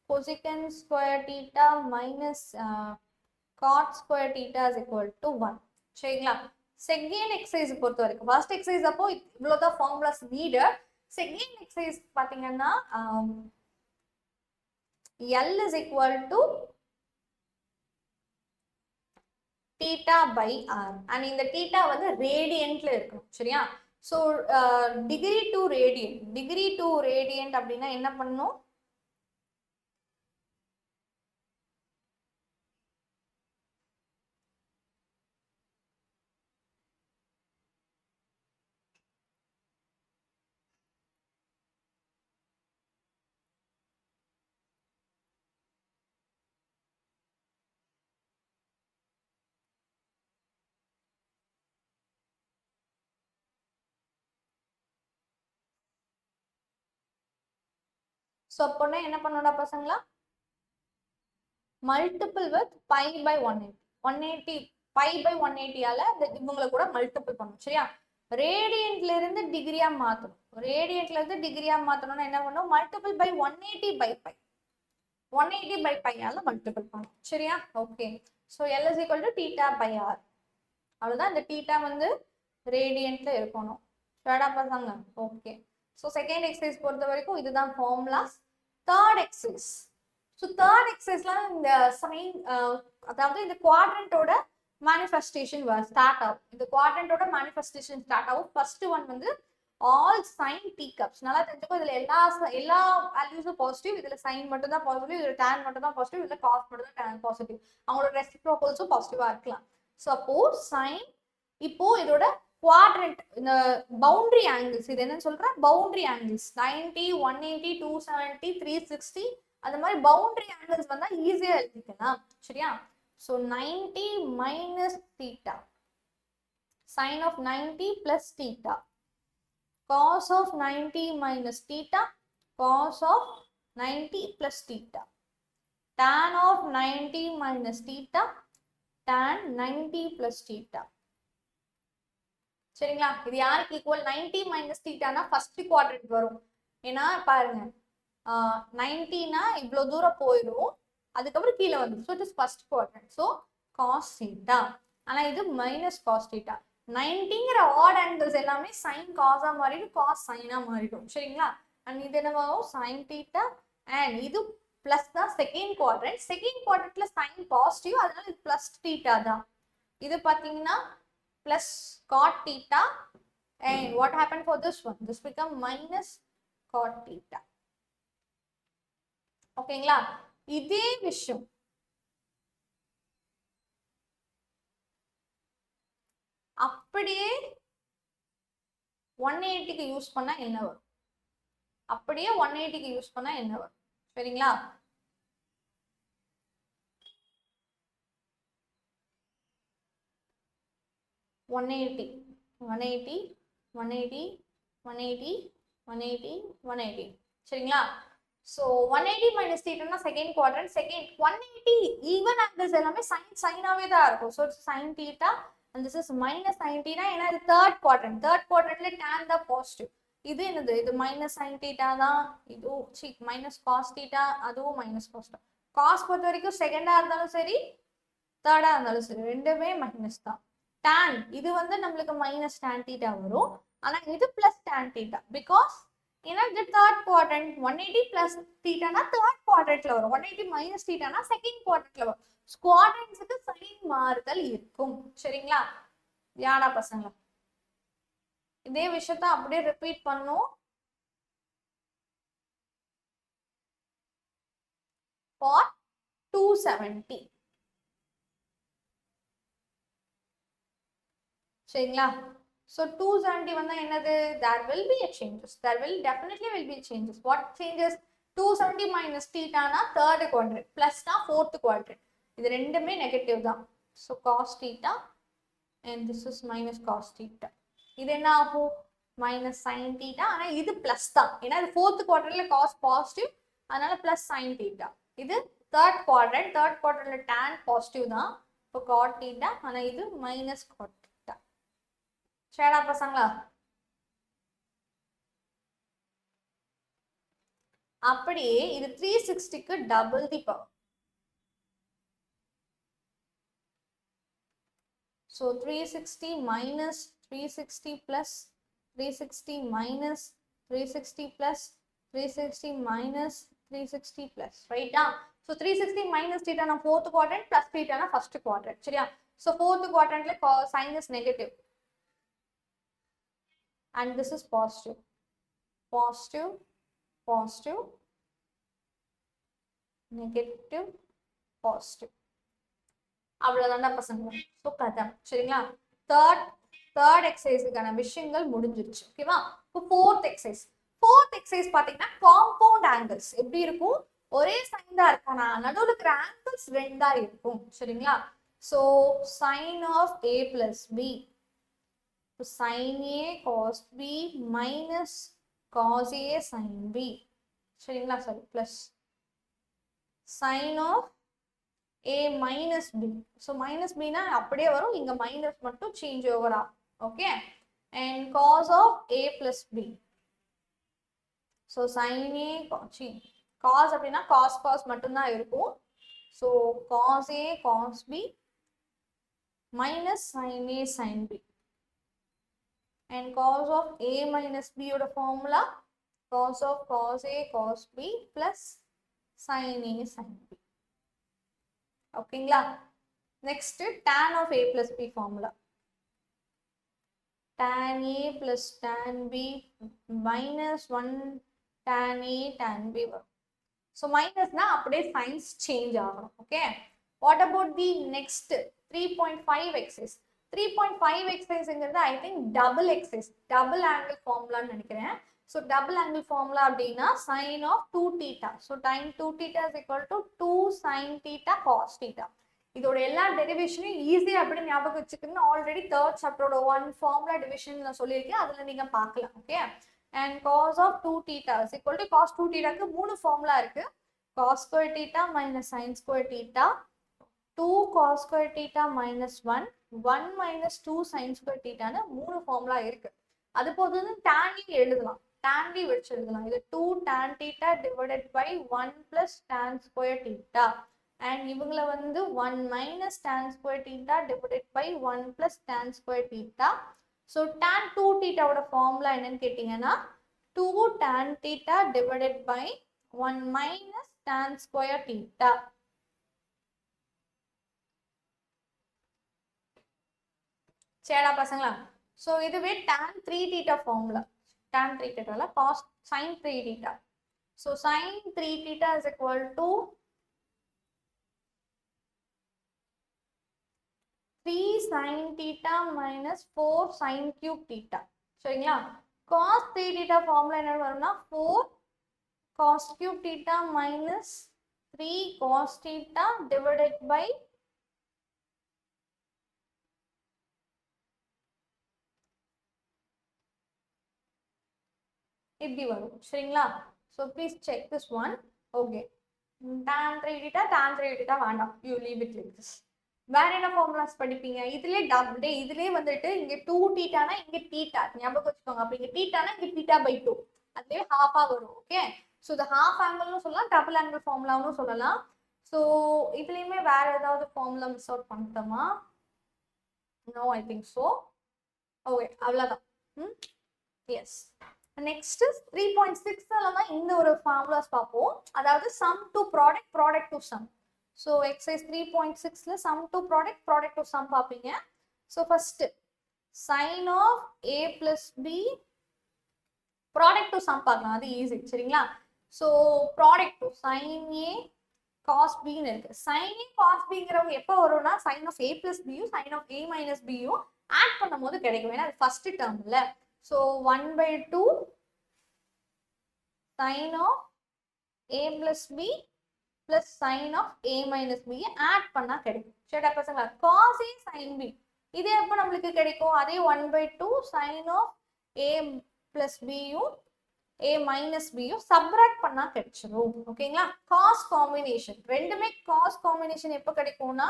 Cosecant square theta minus cot square theta is equal to 1. சரிங்களா? Second exercise பொறுத்த வரைக்கும் first exercise அப்போ இவ்வளோதான் formulas needed. Second exercise பார்த்தீங்கன்னா L is equal to theta by r and இந்த theta வந்து ரேடியன்ட்ல இருக்கும். சரியா? ஸோ டிகிரி டு ரேடியன்ட் அப்படின்னா என்ன பண்ணணும்? ஸோ அப்போனா என்ன பண்ணோடா பசங்களா? Multiple with pi pi 180 pi pi 180ஆல இவங்களை கூட மல்டிபிள் பண்ணணும். சரியா? ரேடியன்ட்ல இருந்து டிகிரியா மாத்தணும். ரேடியன்ட்ல இருந்து டிகிரியா மாத்தணும்னா என்ன பண்ணணும்? Multiple pi 180 pi pi 180 pi பையால மல்டிபிள் பண்ணணும். சரியா? Okay. So L is equal to theta by r. அவ்வளோதான். இந்த theta வந்து ரேடியன்ட்ல இருக்கணும். சரிடா பசங்க? ஓகே. ஸோ செகண்ட் எக்ஸசைஸ் பொறுத்த வரைக்கும் இதுதான் formulas. Third exercise. So third எக்ஸசைஸ்ல இந்த சைன் அதாவது இந்த குவாட்ரண்டோட மேனிஃபெஸ்டேஷன் ஸ்டார்ட் ஆகும். இந்த குவாட்ரண்டோட மேனிஃபெஸ்டேஷன் ஸ்டார்ட் ஆகும். ஃபர்ஸ்ட் ஒன் வந்து ஆல் சைன் டி கப்ஸ். நல்லா தெரிஞ்சுக்கோ, இதுல எல்லா வேல்யூஸும் பாசிட்டிவ். இதுல சைன் மட்டும் தான் பாசிட்டிவ், இதுல tan மட்டும் தான் பாசிட்டிவ், இதுல காஸ் மட்டும் தான் tan பாசிட்டிவ். அவங்களோட ரெசிப்ரோக்கல்ஸும் பாசிட்டிவா இருக்கலாம். சப்போஸ் சைன், இப்போ இதோட குவாட்ரண்ட், இந்த பவுண்டரி ஆங்கிள்ஸ், இது என்னன்னு சொல்றேன், பவுண்டரி ஆங்கிள்ஸ் 90, 180, 270, 360, அந்த மாதிரி பவுண்டரி ஆங்கிள்ஸ் வந்தா ஈஸியா எழுதிக்கலாம். சரியா? So 90 minus theta, sin of 90 plus theta, cos of 90 minus theta, cos of 90 plus theta, tan of 90 minus theta, tan 90 plus theta. சரிங்களா? இது யாருக்கு ஈக்குவல்? 90 மைனஸ் தீட்டானா ஃபர்ஸ்ட் குவாட்ரண்ட் வரும். ஏன்னா பாருங்க, 90னா இவ்வளவு தூரம் போயிடும், அதுக்கப்புறம் கீழே வந்துடும். So it is first quadrant. So cos theta. ஆனா இது மைனஸ் காஸ் தீட்டா. 90ங்கிற ஆட் ஆங்கிள்ஸ் எல்லாமே சைன் காஸா மாறிடும், காஸ் சைனா மாறிடும். சரிங்களா? அண்ட் இது என்னவாகும்? Sine theta. அண்ட் இது பிளஸ் தான் செகண்ட் குவாட்ரண்ட். செகண்ட் குவாட்ரண்ட்ல சைன் பாசிட்டிவ், அதனால இது பிளஸ் தீட்டா தான். இது பாத்தீங்கன்னா plus cot theta, and what happened for this one? This become minus cot theta. ஓகேங்களா? இதே விஷயம் அப்படியே 180க்கு யூஸ் பண்ணா என்ன வரும்? அப்படியே 180க்கு யூஸ் பண்ணா என்ன வரும்? சரிங்களா? One eighty 180. சரிங்களா? ஸோ 180 மைனஸ் தீட்டானா second quadrant. Second 180 even angles எல்லாமே சைனாவே தான் இருக்கும். So it's sine theta and this is minus sine theta. ஏன்னா இது தேர்ட் குவாட்ரண்ட். தேர்ட் குவாட்ரண்ட்ல tan தான் பாசிட்டிவ். இது என்னது? இது மைனஸ் சைன் தீட்டா தான். இதுவும் மைனஸ் காஸ் தீட்டா, அதுவும் மைனஸ் காஸ் தான். காஸ் பொறுத்த வரைக்கும் செகண்டா இருந்தாலும் சரி, தேர்டா இருந்தாலும் சரி, ரெண்டுமே மைனஸ் தான். tan இது வந்து நம்மளுக்கு மைனஸ் tan தீட்டா வரும். ஆனா இது பிளஸ் tan தீட்டா. பிகாஸ் ஏன்னா இது தேர்ட் குவாட்ரண்ட். 180 பிளஸ் தீட்டானா தேர்ட் குவாட்ரண்ட்ல வரும், 180 மைனஸ் தீட்டானா செகண்ட் குவாட்ரண்ட்ல வரும். குவாட்ரண்ட்ஸுக்கு சைன் மாறுதல் இருக்கும். சரிங்களா? யாரா பசங்க இதே விஷயத்த அப்படியே ரிப்பீட் பண்ணும். for 270. சரிங்களா? So 270 வந்தா என்னது? There will be a changes. There will definitely be changes. What changes? 270 minus theta na third quadrant, plus na fourth quadrant. இது ரெண்டுமே நெகட்டிவ் தான். So cos theta and this is minus cos theta. இது என்ன ஆகும்? minus sin theta. ஆனா இது plus தான். ஏன்னா இது fourth quadrantல cos positive, அதனால plus sin theta. இது third quadrant. third quadrantல tan positive தான். இப்போ cot theta. ஆனா இது minus cot. சரிடா பசங்களா? அப்படியே இது 360க்கு double the power. So 360 minus 360 plus 360 minus 360 plus 360 minus 360 plus, right? So 360 minus theta na fourth quadrant plus theta na first quadrant. சரியா? So fourth quadrant la sin is negative and this is positive. Positive, positive, negative, positive. அவ்வளவுதான்டா பசங்க. So கதம். சரிங்களா? Third எக்ஸசைஸுக்கான விஷயங்கள் முடிஞ்சிருச்சு. ஓகேவா? இப்போ fourth exercise பாத்தீங்கன்னா compound angles எப்படி இருக்கும்? ஒரே சைன் தான் இருக்கும், நான் நடுவில் இருக்கிற ஆங்கிள்ஸ் ரெண்டா இருக்கும். சரிங்களா? So sine of a plus b, sin a cos b minus cos a sin b. சரிங்களா? Sorry, plus sine of a minus b. So minus b na அப்படியே வரும், இங்க minus மட்டும் change over ஆகும். Okay? And cos of a plus b. So sin a cos அப்படின்னா cos மட்டும் தான் இருக்கும். So cos a cos b minus sin a sin b. And cos of a minus b ஓட formula cos of cos a cos b plus sin a sin b. ஓகேங்களா? Next tan of a plus b formula. tan A plus tan B minus 1 tan A tan B வரும். So மைனஸ்னா அப்படியே sines change ஆகணும். Okay, what about the next 3.5 exercise? 3.5 எக்ஸைஸ்ங்கிறது I think double exercise, double angle ஃபார்முலான்னு நினைக்கிறேன். So double angle formula அப்படின்னா sine of 2 theta. So time 2 theta is equal to 2 sine theta cos theta. இதோட எல்லா டெரிவேஷனையும் ஈஸியாக அப்படி ஞாபகம் வச்சுக்கணும்னு ஆல்ரெடி தேர்ட் சாப்டரோட 1 ஃபார்முலா டிவிஷன் நான் சொல்லியிருக்கேன், அதில் நீங்கள் பார்க்கலாம். Okay, and cos of 2 theta is equal to cos 2 theta க்கு மூணு ஃபார்முலா இருக்கு. cos square theta minus sin square theta, 2 cos square theta minus 1, 1 minus 2 sin square theta னு மூணு ஃபார்முலா இருக்கு. அது போது tan எழுதலாம், tan வச்சு எழுதலாம். இது 2 tan theta divided by 1 plus tan square theta, and இவங்கள வந்து 1 minus tan square theta divided by 1 plus tan square theta. So tan 2 theta ஓட ஃபார்முலா என்னன்னு கேட்டிங்கன்னா 2 tan theta divided by 1 minus tan square theta. சரிடா பசங்களா? So இதுவே tan 3 theta formula, tan 3 theta cos sin 3 theta. So sin 3 theta is equal to 3 sin theta minus 4 sin cube theta. சரிங்களா? cos 3 theta formula என்ன வரும்னா 4 cos cube theta minus 3 cos theta divided by இப்படி வரும். சரிங்களா? so please check this one. okay, tan 3 theta வேண்டாம், you leave it like this. வேற என்ன formulas படிப்பீங்க? இதுலயே டபுள், இதுலயே வந்துட்டு இங்க 2 தீட்டானா இங்க தீட்டா ஞாபகம் வச்சுக்கோங்க. அப்ப இங்க தீட்டானா இங்க தீட்டா பை 2, அதுவே ஹாஃபா வரும். ஓகே, ஸோ இது ஹாஃப் ஆங்கிள்னு சொல்லலாம், டபுள் ஆங்கிள் ஃபார்முலாவும் சொல்லலாம். ஸோ இதுலயுமே வேற ஏதாவது ஃபார்முலா மிஸ் அவுட் பண்ணிட்டோமா? No, I think so. Okay, அவ்வளோதான். எஸ், நெக்ஸ்ட் 3.6ல தான் இந்த ஒரு ஃபார்முலாஸ் பார்ப்போம். அதாவது sum to product, product to sum. So exercise 3.6ல sum to product, product to sum பார்ப்பீங்க. So first sine of a plus b, product to sum பார்க்கலாம், அது ஈஸி. சரிங்களா? So product to sign a cos பின்னு இருக்கு. Sine a cos பிங்கிறவங்க எப்போ வரும்னா சைன் ஆஃப் ஏ பிளஸ் பியும் சைன் ஆஃப் ஏ மைனஸ் பியும் ஆட் பண்ணும் போது கிடைக்கும். ஏன்னா அது ஃபர்ஸ்ட் டேர்ம்ல. So 1/2 sine of a plus b plus sine of a minus b add பண்ணா கிடைக்கும். சரிடா பசங்களா? காஸ் ஏ சைன் பி இது எப்போ நம்மளுக்கு கிடைக்கும்? அதே 1/2 சைன் ஆஃப் ஏ பிளஸ் பியும் ஏ மைனஸ் பியும் சப்ராக்ட் பண்ணா கிடைச்சிடும். ஓகேங்களா? காஸ் காம்பினேஷன் ரெண்டுமே காஸ் காம்பினேஷன் எப்போ கிடைக்கும்னா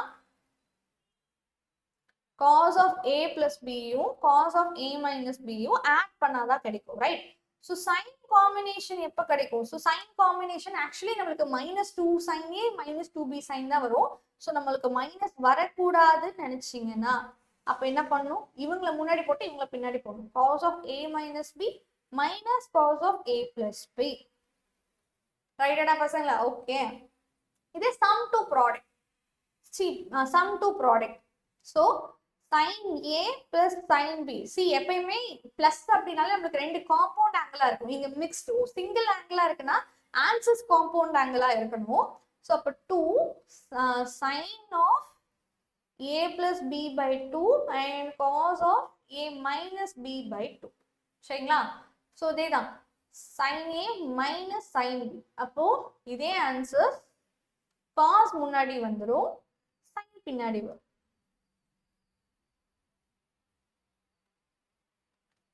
cos of a plus b-யும் cos of a minus b-யும் ஆட் பண்ணாதான் கிடைக்கும். ரைட்? ஸோ சைன் காம்பினேஷன் எப்போ கிடைக்கும்? ஸோ சைன் காம்பினேஷன் ஆக்சுவலி நம்மளுக்கு -2 sin a -2b sin தான் வரும். ஸோ நம்மளுக்கு மைனஸ் வரக்கூடாதுன்னு நினைச்சிங்கன்னா அப்போ என்ன பண்ணணும்? இவங்களை முன்னாடி போட்டு இவங்களை பின்னாடி போடணும். cos of a minus b minus cos of a plus b. ரைட்டடா பசங்களா? ஓகே, இது sum to product. Sum to product. So sin a plus sin b. see எப்பயுமே பிளஸ் அப்படினாலே நமக்கு ரெண்டு காம்பவுண்ட் ஆங்கிளா இருக்கும். இங்க மிக்ஸ்டு சிங்கிள் ஆங்கிளா இருக்குன்னா ஆன்சர்ஸ் காம்பவுண்ட் ஆங்கிளா இருக்கணும். ஸோ அப்போ 2 sin of a plus b by 2 and cos of a minus b by 2. சரிங்களா? ஸோ இதேதான் sin a minus sin b. அப்போ இதே ஆன்சர் cos முன்னாடி வந்துடும், sin பின்னாடி வரும்.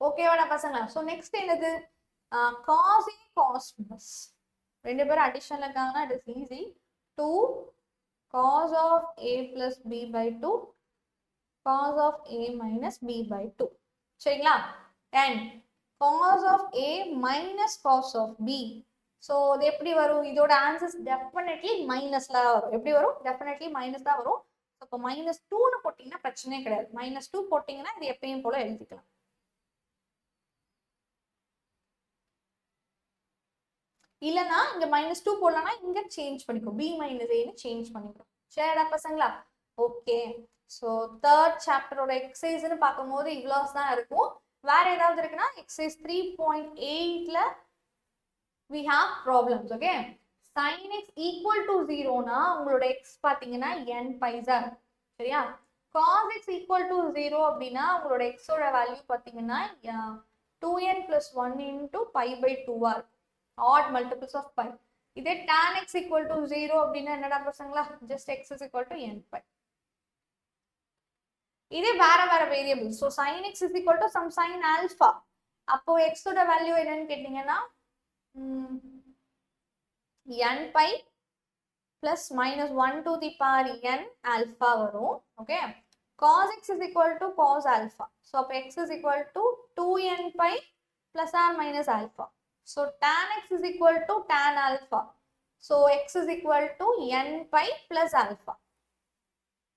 ஓகேவாடா பசங்களா? ஸோ நெக்ஸ்ட் என்னது? காஸ் ஏ காஸ் பிளஸ், ரெண்டு பேரும் அடிஷனல் இருக்காங்கன்னா it is easy. 2 cos of a plus b by 2 cos of a minus b by 2. சரிங்களா? and cos of a minus cos of b. So இது எப்படி வரும்? இதோட answers definitely மைனஸ்ல வரும். எப்படி வரும்? டெஃபினெட்லி மைனஸ் தான் வரும். அப்போ -2ன்னு போட்டிங்கன்னா பிரச்சனையே கிடையாது. -2 போட்டிங்கன்னா இது எப்பயும் போல எழுதிக்கலாம். இல்லைன்னா இங்க -2 போடலாம்னா இங்க சேஞ்ச் பண்ணிக்கும், b minus a ன்னு சேஞ்ச் பண்ணிக்கிறோம். சரிடா பசங்களா? ஓகே, ஸோ தேர்ட் சாப்டரோட எக்ஸசைஸ்ன்னு பார்க்கும்போது இவ்வளோஸ் தான் இருக்கும். வேற ஏதாவது இருக்குன்னா exercise 3.8ல we have problems. Okay, sin x equal to 0 னா உங்களோட x பாத்தீங்கன்னா n பைசா, சரியா? cos x equal to 0 அப்படின்னா உங்களோட x ஓட வேல்யூ பாத்தீங்கன்னா 2n plus 1 into pi by 2 or odd multiples of pi. இதே tan x equal to 0 அப்படின்னா என்னடா பசங்களா, just x is equal to n pi. இதே வேற வேற variable, so sin x is equal to some sin alpha, அப்போ x ஓட value என்னன்னு கேட்டீங்கன்னா n pi plus minus 1 to the power n alpha வரும். Okay, cos x is equal to cos alpha, so x is equal to 2n pi plus or minus alpha. So tan x is equal to tan alpha, so x is equal to n pi plus alpha.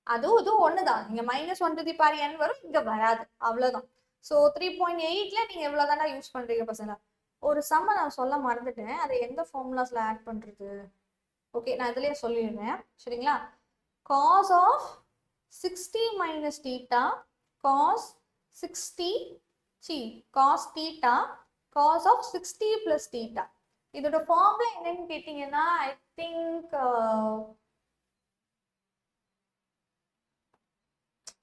அது ஒண்ணுதான், இங்க minus 1 to the power n வரும், இங்க வராது, அவ்வளவுதான். So 3.8ல நீங்க எவ்வளவுதானா use பண்றீங்க பசங்க. ஒரு சம்ம நான் சொல்ல மறந்துட்டேன், அதை எந்த ஃபார்முலாஸ்ல ஆட் பண்றது? ஓகே, நான் இதுலயே சொல்லிடுறேன், சரிங்களா? cos of 60 minus theta cos 60 cos theta cos of 60 plus theta. இதோட ஃபார்முலா என்னன்னு கேட்டீங்கன்னா I think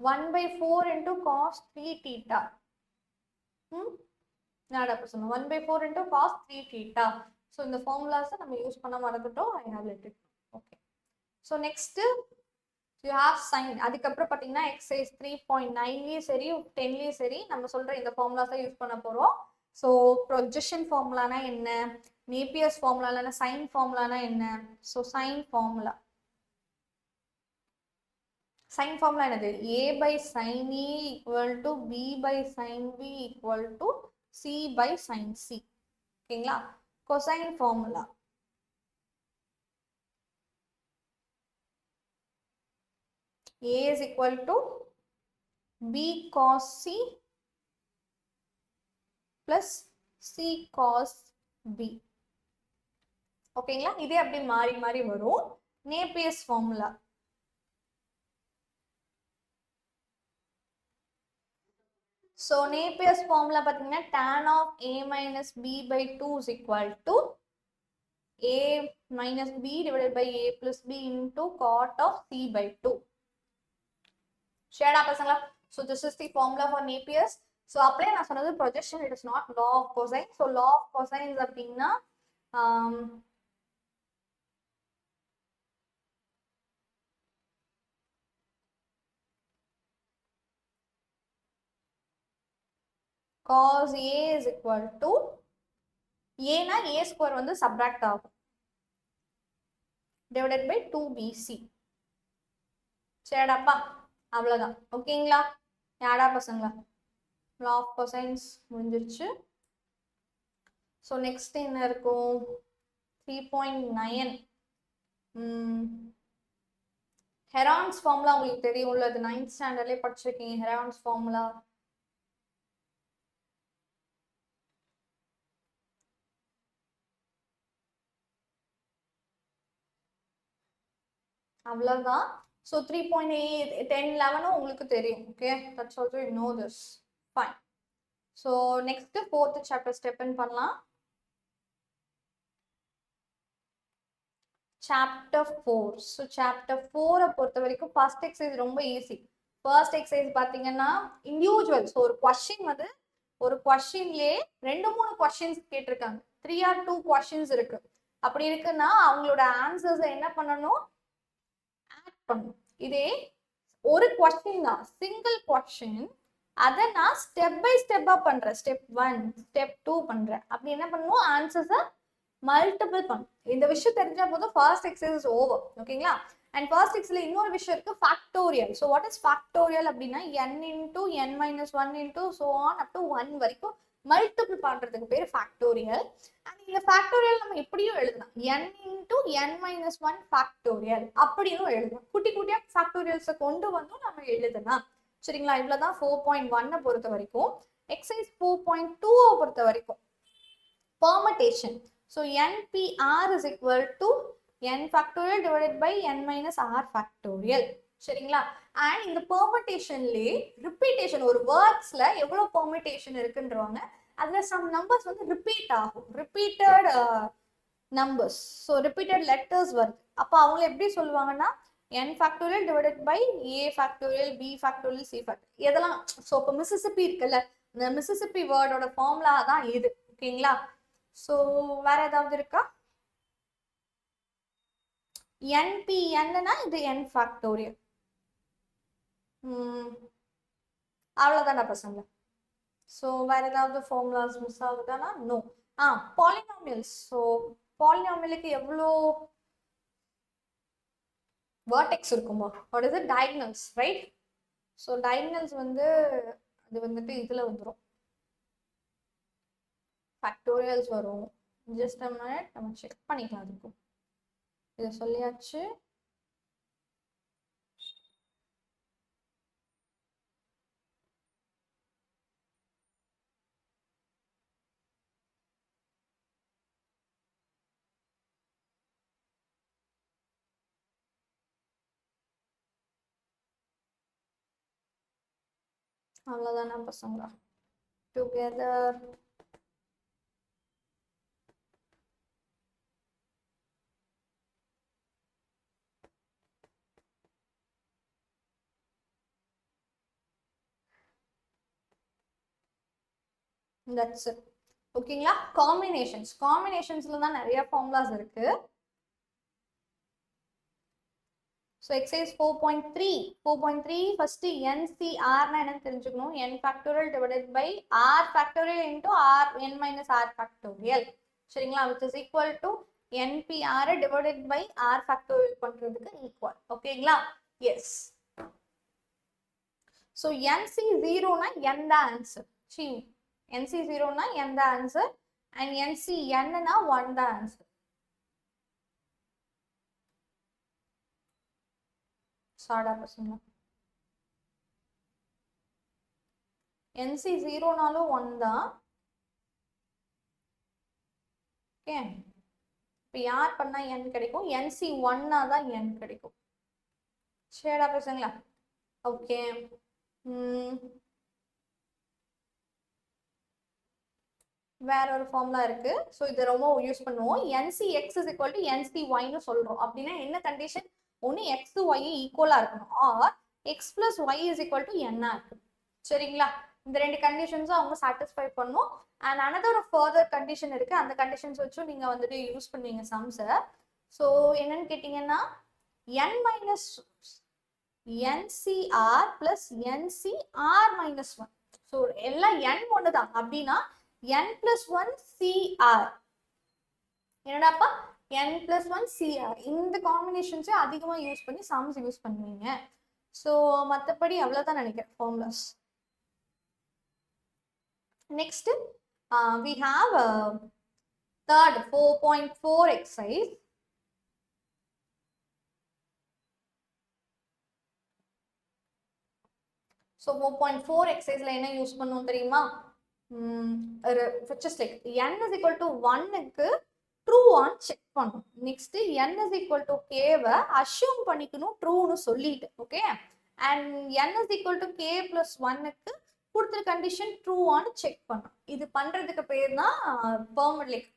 1/4 into cos 3 theta. நாடா பசங்க 1/4 into cos 3 theta. ஸோ இந்த ஃபார்முலாஸை நம்ம யூஸ் பண்ண மறந்துட்டோம், I have let it. Okay, so next you have sine. அதுக்கப்புறம் பார்த்தீங்கன்னா எக்ஸசைஸ் 3.9லேயும் சரி 10லேயும் சரி நம்ம சொல்ற இந்த ஃபார்முலாஸை யூஸ் பண்ண போகிறோம். ஸோ ப்ரொஜெக்ஷன் ஃபார்முலானா என்ன, நேப்பியர்ஸ் ஃபார்முலானா, சைன் ஃபார்முலானா என்ன? So sign formula, sign formula என்னது? a by sin e equal to b by sin b equal to c by sin c. ஓகேங்களா? Cosine formula a is equal to b cos c plus c cos b. ஓகேங்களா? இதே அப்படி மாறி மாறி வரும். நேப்பியர்ஸ் formula So Napier's formula பார்த்தீங்கன்னா tan of a minus b by 2 is equal to a minus b divided by a plus b into cot of c by 2. ஷேடா பசங்களா? So this is the formula for Napier's. So அப்படியே நான் சொன்னது projection, it is not law of cosine. So law of cosine அப்படின்னா cos a is equal to a na a square வந்து subtract ஆகும் divided by 2bc. சரிடாப்பா, அவ்வளவுதான். ஓகேங்களா? யாடா பசங்களா? law of cosines முடிஞ்சிருச்சு. ஸோ நெக்ஸ்ட் என்ன இருக்கும்? 3.9 ஹெரான்ஸ் ஃபார்முலா உங்களுக்கு தெரியும், உள்ளது 9th ஸ்டாண்டர்ட்லேயே படிச்சிருக்கீங்க. ஹெரான்ஸ் ஃபார்முலா அவ்வளவுதான். ஸோ 3.8 10 11 உங்களுக்கு தெரியும். Okay, that's also you know this. Fine. So next 4th chapter step in பண்ணலாம். சாப்டர் 4. ஸோ சாப்டர் 4 பொறுத்த வரைக்கும் ஃபர்ஸ்ட் எக்ஸசைஸ் ரொம்ப ஈஸி. ஃபர்ஸ்ட் எக்ஸசைஸ் பார்த்தீங்கன்னா இண்டிவிஜுவல். ஸோ ஒரு கொஸ்டின் வந்து ஒரு கொஸ்டின்லேயே 2-3 கொஸ்டின்ஸ் கேட்டிருக்காங்க, 3 or 2 கொஸ்டின்ஸ் இருக்கு. அப்படி இருக்குன்னா அவங்களோட ஆன்சர்ஸை என்ன பண்ணணும்? ஆட் பண்ணணும். இதே ஒரு கொஸ்டின் தான், சிங்கிள் கொஸ்டின், அதை நான் ஸ்டெப் பை ஸ்டெப்பா பண்றேன். ஸ்டெப் 1 ஸ்டெப் 2 பண்றேன். அப்படி என்ன பண்ணுவோம்? ஆன்சர்ஸை மல்டிபிள் பண்ணும். இந்த விஷயம் தெரிஞ்சா போதும் ஃபர்ஸ்ட் எக்ஸசைஸ் ஓவர். ஓகேங்களா? அண்ட் ஃபர்ஸ்ட் எக்ஸ்ல இன்னொரு விஷயம் இருக்கு, factorial. So what is factorial அப்படின்னா n into n minus 1 into so on up to 1 வரைக்கும் மல்டிபிள் பண்றதுக்கு பேர் ஃபேக்டோரியல். அண்ட் இந்த ஃபேக்டோரியல் நம்ம எப்படியும் எழுதலாம், n into n minus 1 factorial அப்படியும் எழுதலாம். குட்டி குட்டியா ஃபேக்டோரியல்ஸை கொண்டு வந்து நம்ம எழுதலாம். சரிங்களா? இவ்வளவுதான் 4.1 பொறுத்த வரைக்கும். எக்ஸசைஸ் 4.2 பொறுத்த வரைக்கும் permutation. So NPR is equal to n factorial divided by n minus r factorial. சரிங்களா? அண்ட் இந்த பெர்முடேஷன்லயே ரிப்பீட்டேஷன், ஒரு வேர்ட்ஸ்ல எவ்வளவு பெர்முடேஷன் இருக்குன்றவாங்க. அதுல சம் நம்பர்ஸ் வந்து ரிப்பீட் ஆகும், repeated numbers, so repeated letters வருது. அப்போ அவங்க எப்படி சொல்லுவாங்கன்னா n factorial divided by a factorial b factorial c factorial இதெல்லாம். ஸோ இப்போ மிசிசிப்பி இருக்குல்ல, இந்த மிசிசிப்பி வேர்டோட ஃபார்முலா தான் இது. ஓகேங்களா? ஸோ வேற ஏதாவது இருக்கா? npnனா இது n ஃபேக்டோரியல். அவ்வளோதானா பசங்க? ஸோ வேற ஏதாவது ஃபார்முலாஸ் மிஸ் ஆகுதானா? நோ. பாலினாமியல்ஸ். ஸோ பாலினாமியலுக்கு எவ்வளோ vertex இருக்குமா? What is it? diagonals, right? So diagonals வந்து அது வந்துட்டு இதுல வந்துடும், ஃபேக்டோரியல்ஸ் வரும். ஜஸ்ட் a minute நம்ம செக் பண்ணிக்கலாம். அதுக்கும் இதை சொல்லியாச்சு. அவ்வளோதானா பசங்களா? Together that's it. ஓகேங்களா? காம்பினேஷன்ஸ்ல தான் நிறைய ஃபார்முலாஸ் இருக்கு. ஸோ எக்ஸசைஸ் 4.3 ஃபர்ஸ்ட் NCRனா என்னன்னு தெரிஞ்சுக்கணும். n factorial divided by r factorial into r n minus r factorial. சரிங்களா? Which is equal to NPR divided by r factorial பண்றதுக்கு ஈக்குவல். ஓகேங்களா? எஸ். ஸோ NC0னா n தான் ஆன்சர். NC0னா n தான் ஆன்சர் அண்ட் NCNனா 1 தான் ஆன்சர். சாடா பசங்க, NC0னாலும் 1 தான். ஓகே, இப்போ யார் பண்ணா n கிடைக்கும்? NC1னா தான் n கிடைக்கும். சரிடா பசங்களா? ஓகே. வேற ஒரு ஃபார்முலா இருக்கு. ஸோ இதை ரொம்ப யூஸ் பண்ணுவோம். NCX is equal to NCYன்னு சொல்றோம். அப்படின்னா என்ன கண்டிஷன்? ஒன்று எக்ஸ் ஒய் ஈக்குவலா இருக்கணும், or x plus y is equal to என்னா இருக்கு. சரிங்களா? இந்த ரெண்டு கண்டிஷன்ஸும் அவங்க சாட்டிஸ்ஃபை பண்ணும். அண்ட் அனதர் ஃபர்தர் கண்டிஷன் இருக்கு. அந்த கண்டிஷன்ஸ் வச்சும் நீங்க வந்துட்டு யூஸ் பண்ணுவீங்க சம்ஸை. ஸோ என்னன்னு கேட்டீங்கன்னா n minus NCR plus NCR minus 1. So எல்லாம் n ஒன்று தான். அப்படின்னா n plus 1 CR. என்னடாப்பா? n plus 1 CR. இந்த காம்பினேஷன்ஸே அதிகமாக யூஸ் பண்ணி சம்ஸ் யூஸ் பண்ணுவீங்க. ஸோ மற்றபடி அவ்வளோதான் நினைக்கிறேன் formulas. Next we have third 4.4 exercise. So 4.4 எக்ஸசைஸ்ல என்ன யூஸ் பண்ணுவோம் தெரியுமா? just like n is equal to 1க்கு true ஆன் செக் பண்ணும். Next n is equal to k-வை அஷ்யூம் பண்ணிக்கணும் ட்ரூன்னு சொல்லிட்டு. Okay, and n is equal to k plus 1க்கு கொடுத்த கண்டிஷன் ட்ரூ ஆன் செக் பண்ணும். இது பண்றதுக்கு பேர் தான் பெர்முடேட்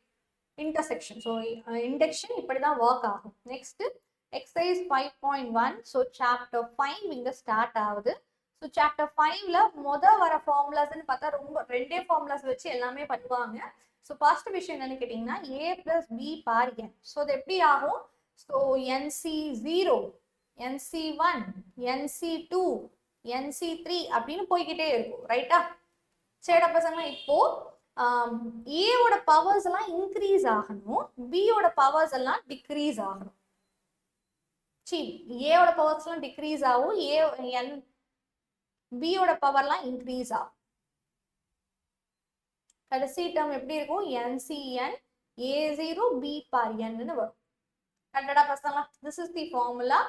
இன்டர்செக்ஷன். ஸோ இண்டக்ஷன் இப்படி தான் ஒர்க் ஆகும். Next exercise 5.1. ஸோ சாப்டர் 5 இங்க ஸ்டார்ட் ஆகுது. ஸோ சாப்டர் 5ல வர ஃபார்முலாஸ்ன்னு பார்த்தா ரொம்ப ரெண்டே ஃபார்முலாஸ் வச்சு எல்லாமே பண்ணுவாங்க. ஸோ ஃபர்ஸ்ட் விஷயம் என்னன்னு கேட்டிங்கன்னா a plus b bar n. ஸோ அது எப்படி ஆகும்? So NC0, NC1, NC2, NC3 அப்படின்னு போய்கிட்டே இருக்கும். ரைட்டா? சரிடா பசங்க, இப்போ ஏவோட பவர்ஸ் எல்லாம் இன்க்ரீஸ் ஆகணும், பியோட பவர்ஸ் எல்லாம் டிக்ரீஸ் ஆகணும். ஏவோட பவர்ஸ் எல்லாம் டிக்ரீஸ் ஆகும், பியோட பவர்லாம் இன்க்ரீஸ் ஆகும். கடைசி டேர்ம் எப்படி இருக்கும்? NCN A0 B bar n வரும். கரெக்டா பசங்களா? This is the formula.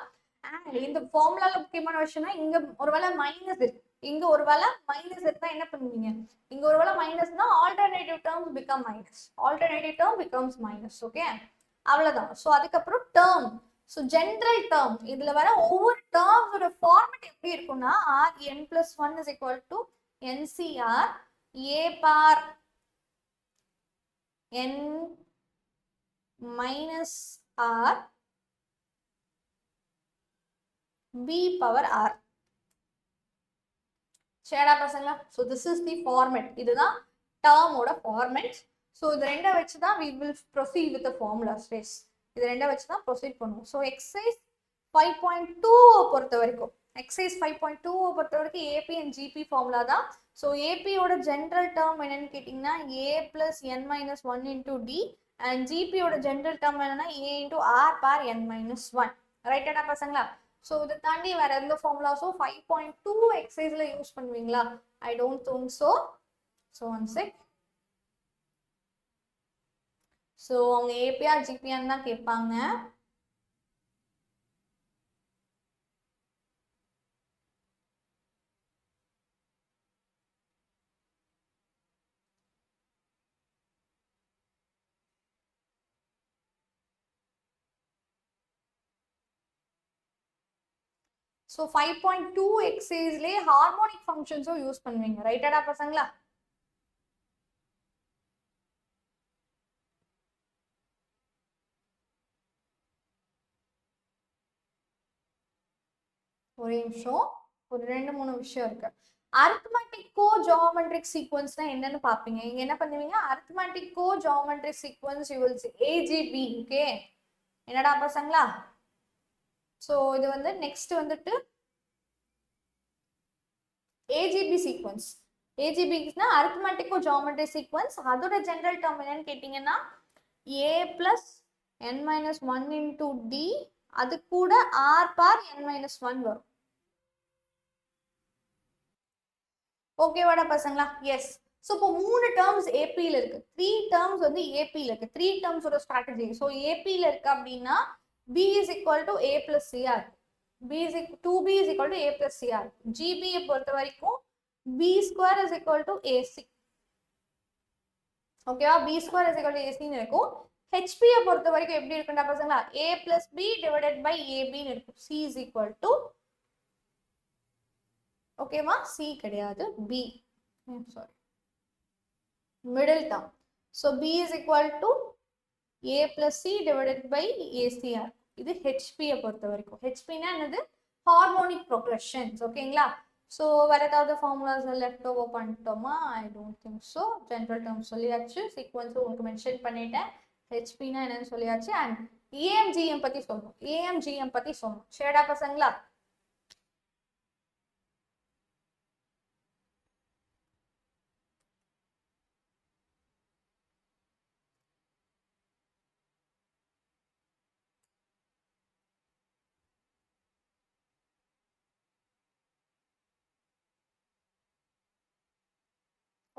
And இந்த ஃபார்முலால முக்கியமான விஷயம்னா இங்க ஒருவேளை மைனஸ் இருக்கு, இங்க ஒருவேளை மைனஸ் இருந்தா என்ன பண்ணுவீங்க? இங்க ஒருவேளை மைனஸ்னா alternative terms become minus, alternative term becomes minus. Okay, அவ்வளவுதான். ஸோ அதுக்கப்புறம் டேர்ம், ஸோ ஜென்ரல் டேர்ம் இதுல வர ஒவ்வொரு டேர்ம்ஸோட ஃபார்மேட் எப்படி இருக்கும்னா Rn plus 1 is equal to NCR A bar n minus R B power R. சரிடா பசங்களா? So this is the format. இதுதான் டேர்மோட ஃபார்மேட். ஸோ இது ரெண்டை வச்சு தான் we will proceed with the formula space. இது ரெண்டை வச்சு தான் ப்ரொசீட் பண்ணுவோம். ஸோ எக்ஸசைஸ் 5.2 பொறுத்த வரைக்கும் எக்ஸசைஸ் 5.2 பொறுத்த வரைக்கும் ஏபி அண்ட் ஜிபி ஃபார்முலா தான். ஸோ ஏபியோட ஜென்ரல் டேர்ம் என்னன்னு கேட்டிங்கன்னா a plus n minus one into d and ஜிபியோட ஜென்ரல் டேர்ம் என்னன்னா a into r power n minus one. ரைட்டடா பசங்களா? ஸோ இதை தாண்டி வேற எந்த ஃபார்முலாஸும் 5.2 எக்ஸசைஸ்ல யூஸ் பண்ணுவீங்களா? ஐ don't think so. So one check. So அவங்க ஏபிஆ ஜிபிஆன்னு தான் கேட்பாங்க. ஸோ 5.2 எக்ஸசைஸ்லேயே ஹார்மோனிக் ஃபங்க்ஷன்ஸும் யூஸ் பண்ணுவீங்க. ரைட்டடா பசங்களா? ஒரே நிமிஷம், ஒரு 2-3 விஷயம் இருக்கு. அரித்மெட்டிக் கோ ஜியோமெட்ரிக் சீக்வன்ஸ்னா என்னன்னு பாப்பீங்க. இங்க என்ன பண்ணுவீங்க? Arithmetic co geometric sequence you will see AGB. Okay, என்னடா பசங்களா? ஸோ இது வந்து நெக்ஸ்ட் வந்துட்டு AGB சீக்வன்ஸ். AGBனா அரித்மெட்டிக் கோ ஜியோமெட்ரிக் சீக்வன்ஸ். அதோட ஜெனரல் டேர்ம் என்னன்னு கேட்டீங்கன்னா A plus n minus 1 into D, அது கூட R பார் n minus 1 வரும். ஓகேவாடா பசங்களா? எஸ். ஸோ இப்போ 3 டேர்ம்ஸ் ஏபியில் இருக்கு, 3 டேர்ம்ஸ் வந்து ஏபியில் இருக்கு. 3 டேர்ம்ஸோட ஸ்ட்ராட்டஜி. ஸோ ஏபியில் இருக்கு அப்படின்னா B is equal to A plus CR. B is 2B is equal to A plus CR. GB பொறுத்த வரைக்கும் B square is equal to AC. ஓகேவா? B square is equal to AC ன்னு இருக்கும். HP பொறுத்த வரைக்கும் எப்படி இருக்குண்டா பசங்களா? A plus B divided by AB ன்னு இருக்கும். C is equal to, ஓகேவா? C கிடையாது, B. Sorry, middle term. So B is equal to A plus C divided by ACR. இது ஹெச்பியை பொறுத்த வரைக்கும். ஹெச்பின்னா என்னது? Harmonic progressions. ஓகேங்களா? ஸோ வேற ஏதாவது ஃபார்முலாஸ் லெஃப்ட் ஓவர் பண்ணிட்டோமா? I don't think so. General term சொல்லியாச்சு, சீக்வன்ஸும் உங்களுக்கு மென்ஷன் பண்ணிட்டேன், ஹெச்பின்னா என்னன்னு சொல்லியாச்சு. அண்ட் ஏஎம்ஜிஎம் பத்தி சொல்லணும், ஏஎம்ஜிஎம் பத்தி சொல்லணும். சரிடா பசங்களா?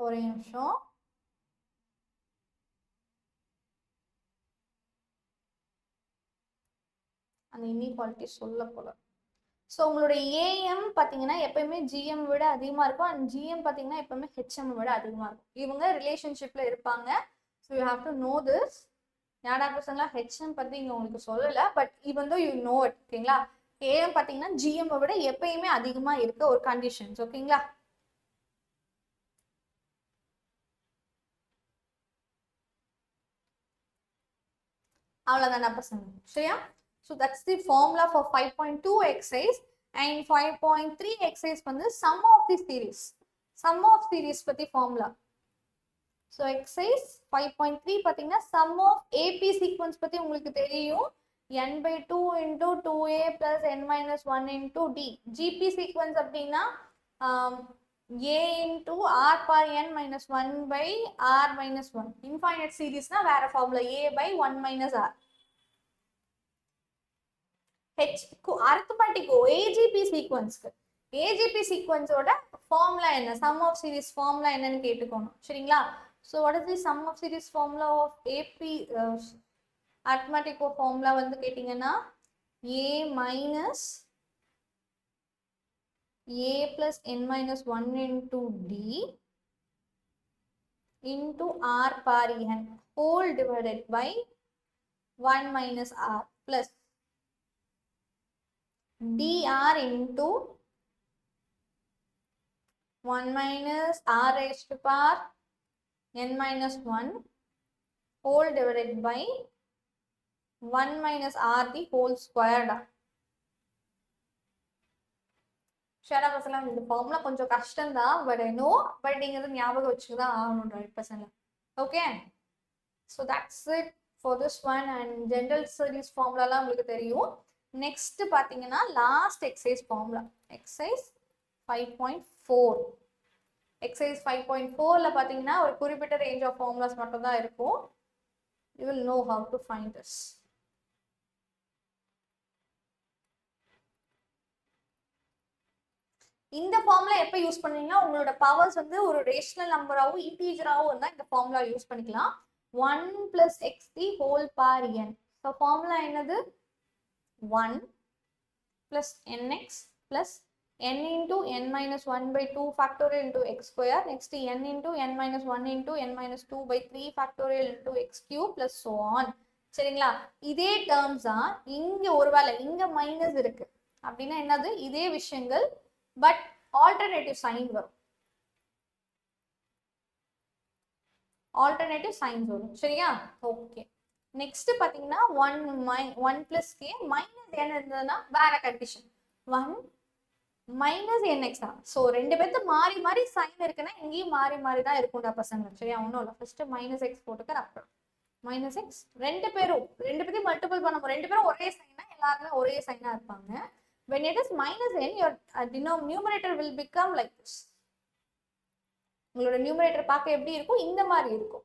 ஒரே நிமிஷம். அந்த இன்இக்வாலிட்டி சொல்ல போல. ஸோ உங்களோட ஏஎம் பார்த்தீங்கன்னா எப்பயுமே ஜிஎம் விட அதிகமாக இருக்கும், அண்ட் ஜிஎம் பார்த்தீங்கன்னா எப்பவுமே ஹெச்எம் விட அதிகமாக இருக்கும். இவங்க ரிலேஷன்ஷிப்பில் இருப்பாங்க. So you have to know this. யாரா பசங்களா? ஹெச்எம் பற்றி இங்கே உங்களுக்கு சொல்லலை, but even though you know it. ஓகேங்களா? ஏஎம் பார்த்தீங்கன்னா ஜிஎம் விட எப்பயுமே அதிகமாக இருக்க ஒரு கண்டிஷன்ஸ். ஓகேங்களா? அவ்வளோதானா பசங்க? சரியா? So that's the formula for 5.2 exercise. And 5.3 exercise வந்து sum of the series. Sum of series பத்தி formula. So exercise 5.3 பார்த்தீங்கன்னா sum of AP sequence பத்தி உங்களுக்கு தெரியும். n by 2 into 2a plus n minus 1 into d. GP sequence அப்படின்னா a into r par n minus 1 by r minus 1. Infinite seriesனா வேற formula, a by 1 minus r. Arithmetic AGP சீக்வன்ஸ்க்கு AGP சீக்வன்ஸோட formula என்ன, sum of series formula என்னன்னு கேட்டுக்கணும். சரிங்களா? So what is the sum of series formula of AP arithmetic formula வந்து கேட்டிங்கன்னா a minus a plus n minus 1 into d into r power n whole divided by 1 minus r plus dr into 1 minus r raised to power n minus 1 whole divided by 1 minus r the whole squared. ஷேடா பசங்க இந்த formula கொஞ்சம் கஷ்டம் தான், but no but நீங்க வந்து ஞாபகம் வச்சுதான் ஆகணும் 100%. Okay, so that's it for this one. And general studies ஃபார்முலாலாம் உங்களுக்கு தெரியும். நெக்ஸ்ட் பார்த்தீங்கன்னா last exercise formula, exercise 5.4. Exercise 5.4ல பார்த்தீங்கன்னா ஒரு குறிப்பிட்ட ரேஞ்ச் ஆஃப் ஃபார்முலாஸ் மட்டும் தான் இருக்கும். You will know how to find this. இந்த ஃபார்முலா எப்போ யூஸ் பண்ணுவீங்கன்னா உங்களோட பவர்ஸ் வந்து ஒரு ரேஷனல் நம்பராகவும் இன்டீஜராகவும் இருந்தால் இந்த ஃபார்முலா யூஸ் பண்ணிக்கலாம். 1 plus x the whole power n. So formula என்னது? 1 plus nx plus n into n minus 1 by 2 factorial into x square. Next n into n minus 1 into n minus 2 by 3 factorial into x cube plus so on. சரிங்களா? இதே terms தான் இங்க ஒருவேளை இங்க minus இருக்கு அப்படின்னா என்னது? இதே விஷயங்கள் பட் ஆல்டர்னேட்டிவ் சைன் வரும். ஆல்டர்னேட்டிவ் சைன்ஸ் வரும். சரியா? ஓகே, நெக்ஸ்ட் பாத்தீங்கன்னா 1 plus k மைனஸ் n இருந்ததுன்னா வேற கண்டிஷன் 1 மைனஸ் nx தான். ஸோ ரெண்டு பேர்த்து மாறி மாறி சைன் இருக்குன்னா இங்கேயும் மாறி மாறி தான் இருக்கும்டா பசங்க. சரியா? ஒன்றும் இல்லை, ஃபர்ஸ்ட் மைனஸ் எக்ஸ் போட்டுக்க, அப்புறம் மைனஸ் எக்ஸ். ரெண்டு பேரும் மல்டிபிள் பண்ண ரெண்டு பேரும் ஒரே சைனா எல்லாருமே ஒரே சைனா இருப்பாங்க. When it is minus n, your numerator will become like this. உங்களோட நியூமரேட்டர் பார்க்க எப்படி இருக்கும்? இந்த மாதிரி இருக்கும்.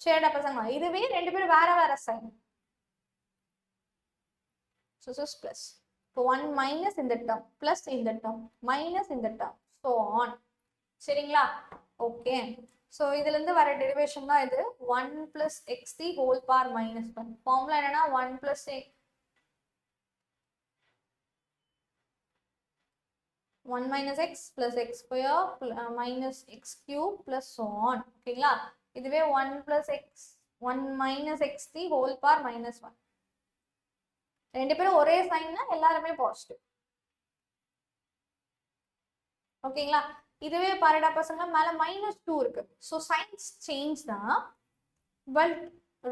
சரிடா பசங்க, இதுவே ரெண்டு பேரும் வேற வேற sign. So this is plus. So 1 minus in the term, plus in the term, minus in the term, so on. சரிங்களா? ஓகே, ஸோ இதுல இருந்து வர டெரிவேஷன் தான் இது. 1 plus x the whole power minus 1. Formula என்னன்னா 1 plus x 1 minus x plus x square minus x cube plus so on. ஓகேங்களா? இதுவே 1 plus x 1 minus x the whole power minus 1. ரெண்டு பேரும் ஒரே சைன்னா எல்லாருமே பாசிட்டிவ். ஓகேங்களா? இதுவே பாருடா பசங்க மேல -2 இருக்கு. ஸோ சைன்ஸ் சேஞ்ச் தான், பட்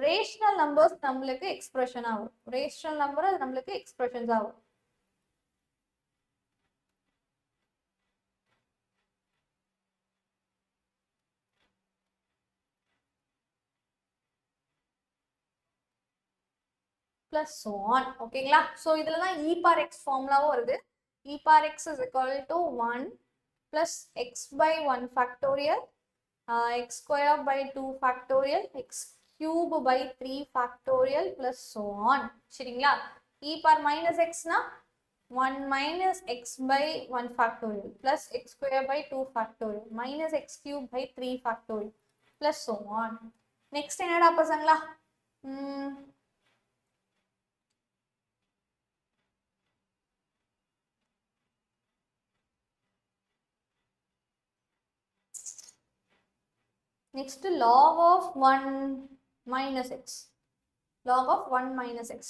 ரேஷனல் நம்பர்ஸ் நம்மளுக்கு எக்ஸ்பிரஷன் ஆகும். ரேஷனல் நம்பர் அது நம்மளுக்கு எக்ஸ்பிரஷன்ஸ் ஆகும். Plus so on. ஓகேங்களா? ஸோ இதுல தான் e power x ஃபார்முலாவும் வருது. e power x is equal to 1 plus x by 1 factorial, x square by 2 factorial, x cube by 3 factorial plus so on. சரிங்களா? e power minus x na 1 minus x by 1 factorial plus x square by 2 factorial minus x cube by 3 factorial plus so on. Next என்னடா பசங்களா? Next, log of 1 minus x. Log of 1 minus x.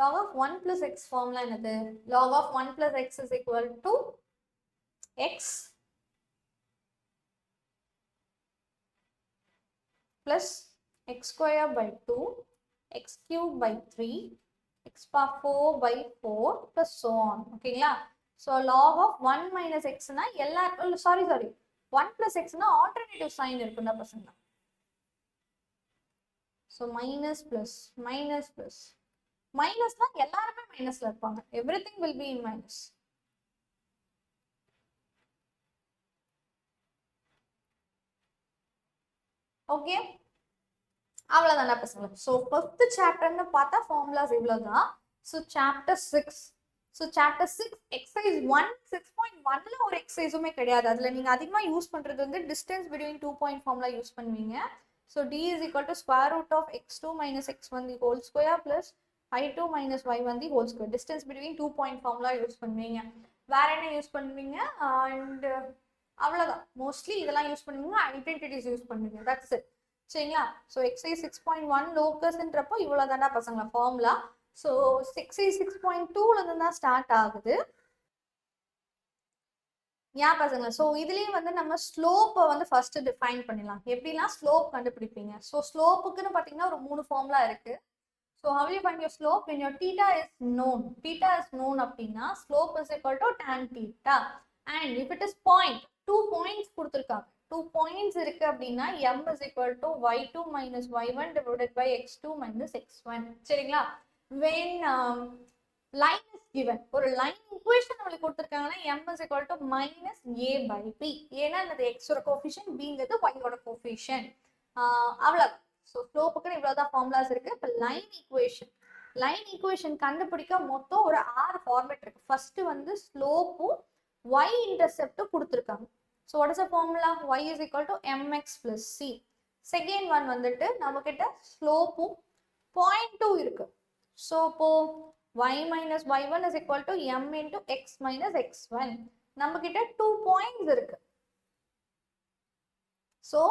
Log of 1 plus x formula என்னது? Log of 1 plus x is equal to x plus x square by 2, x cube by 3, x power 4 by 4 plus so on. ஓகேங்களா? So log of 1 minus x na sorry 1 plus x na alternative sign இருக்கும்டா பசங்க. So minus plus minus plus minus na எல்லாருமே மைனஸ்ல இருப்பாங்க. everything will be in minus. Okay, அவ்வளவுதான்டா பசங்க. So first சாப்டர்னு பார்த்தா formulas இவ்வளவுதான். So chapter 6. So chapter 6 exercise 1 6.1ல ஒரு எக்ஸசைஸுமே கிடையாது. அதில் நீங்கள் அதிகமாக யூஸ் பண்ணுறது வந்து distance between 2 point formula use பண்ணுவீங்க. So d is equal to square root of x2 minus x1 the whole square plus y2 minus y1 the whole square. Distance between 2 point formula use பண்ணுவீங்க. வேற என்ன use பண்ணுவீங்க? And அவ்வளோதான், mostly இதெல்லாம் use பண்ணுவீங்க. Identities use பண்ணுவீங்க. That's it. சரிங்களா? So exercise 6.1 லோக்கஸ்ன்றப்போ இவ்வளோ தாண்டா பசங்களா ஃபார்முலா. ஸோ எக்ஸைஸ் 6.2ல இருந்து தான் ஸ்டார்ட் ஆகுது. ஏன் பசங்க, ஸோ இதுலயே வந்து நம்ம ஸ்லோப்பை வந்து ஃபர்ஸ்ட் டிஃபைன் பண்ணிடலாம். எப்படிலாம் ஸ்லோப் கண்டுபிடிப்பீங்க? ஸோ ஸ்லோப்புக்குன்னு பார்த்தீங்கன்னா ஒரு 3 ஃபார்முலா இருக்கு. So how you find your slope when your theta is known? Theta is known அப்படின்னா slope is equal to tan theta. And if it is point, 2 points கொடுத்துருக்காங்க. 2 points இருக்கு அப்படின்னா m is equal to y2 minus y1 divided by x2 minus x1. சரிங்களா? When line is given, ஒரு line equation நம்மளுக்கு கொடுத்துருக்காங்கன்னா m is equal to minus a by b. ஏன்னா அது x ஓட கோஎஃபிஷியன்ட், bங்கிறது y ஓட கோஎஃபிஷியன்ட். அவ்வளவு. ஸோ ஸ்லோப்புக்கு இவ்வளோதான் ஃபார்முலாஸ் இருக்கு. இப்போ லைன் ஈக்குவேஷன் கண்டுபிடிக்க மொத்தம் ஒரு 6 ஃபார்மேட் இருக்கு. ஃபர்ஸ்ட் வந்து ஸ்லோப்பும் y இன்டர்செப்டும் கொடுத்துருக்காங்க. So what is the formula? y is equal to mx plus c. Second one வந்துட்டு நம்ம கிட்ட ஸ்லோப்பும் 0.2 இருக்கு. ஸோ இப்போ y minus y1 is equal to m into x minus x1. நம்ம கிட்ட 2 பாயிண்ட்ஸ் இருக்கு. So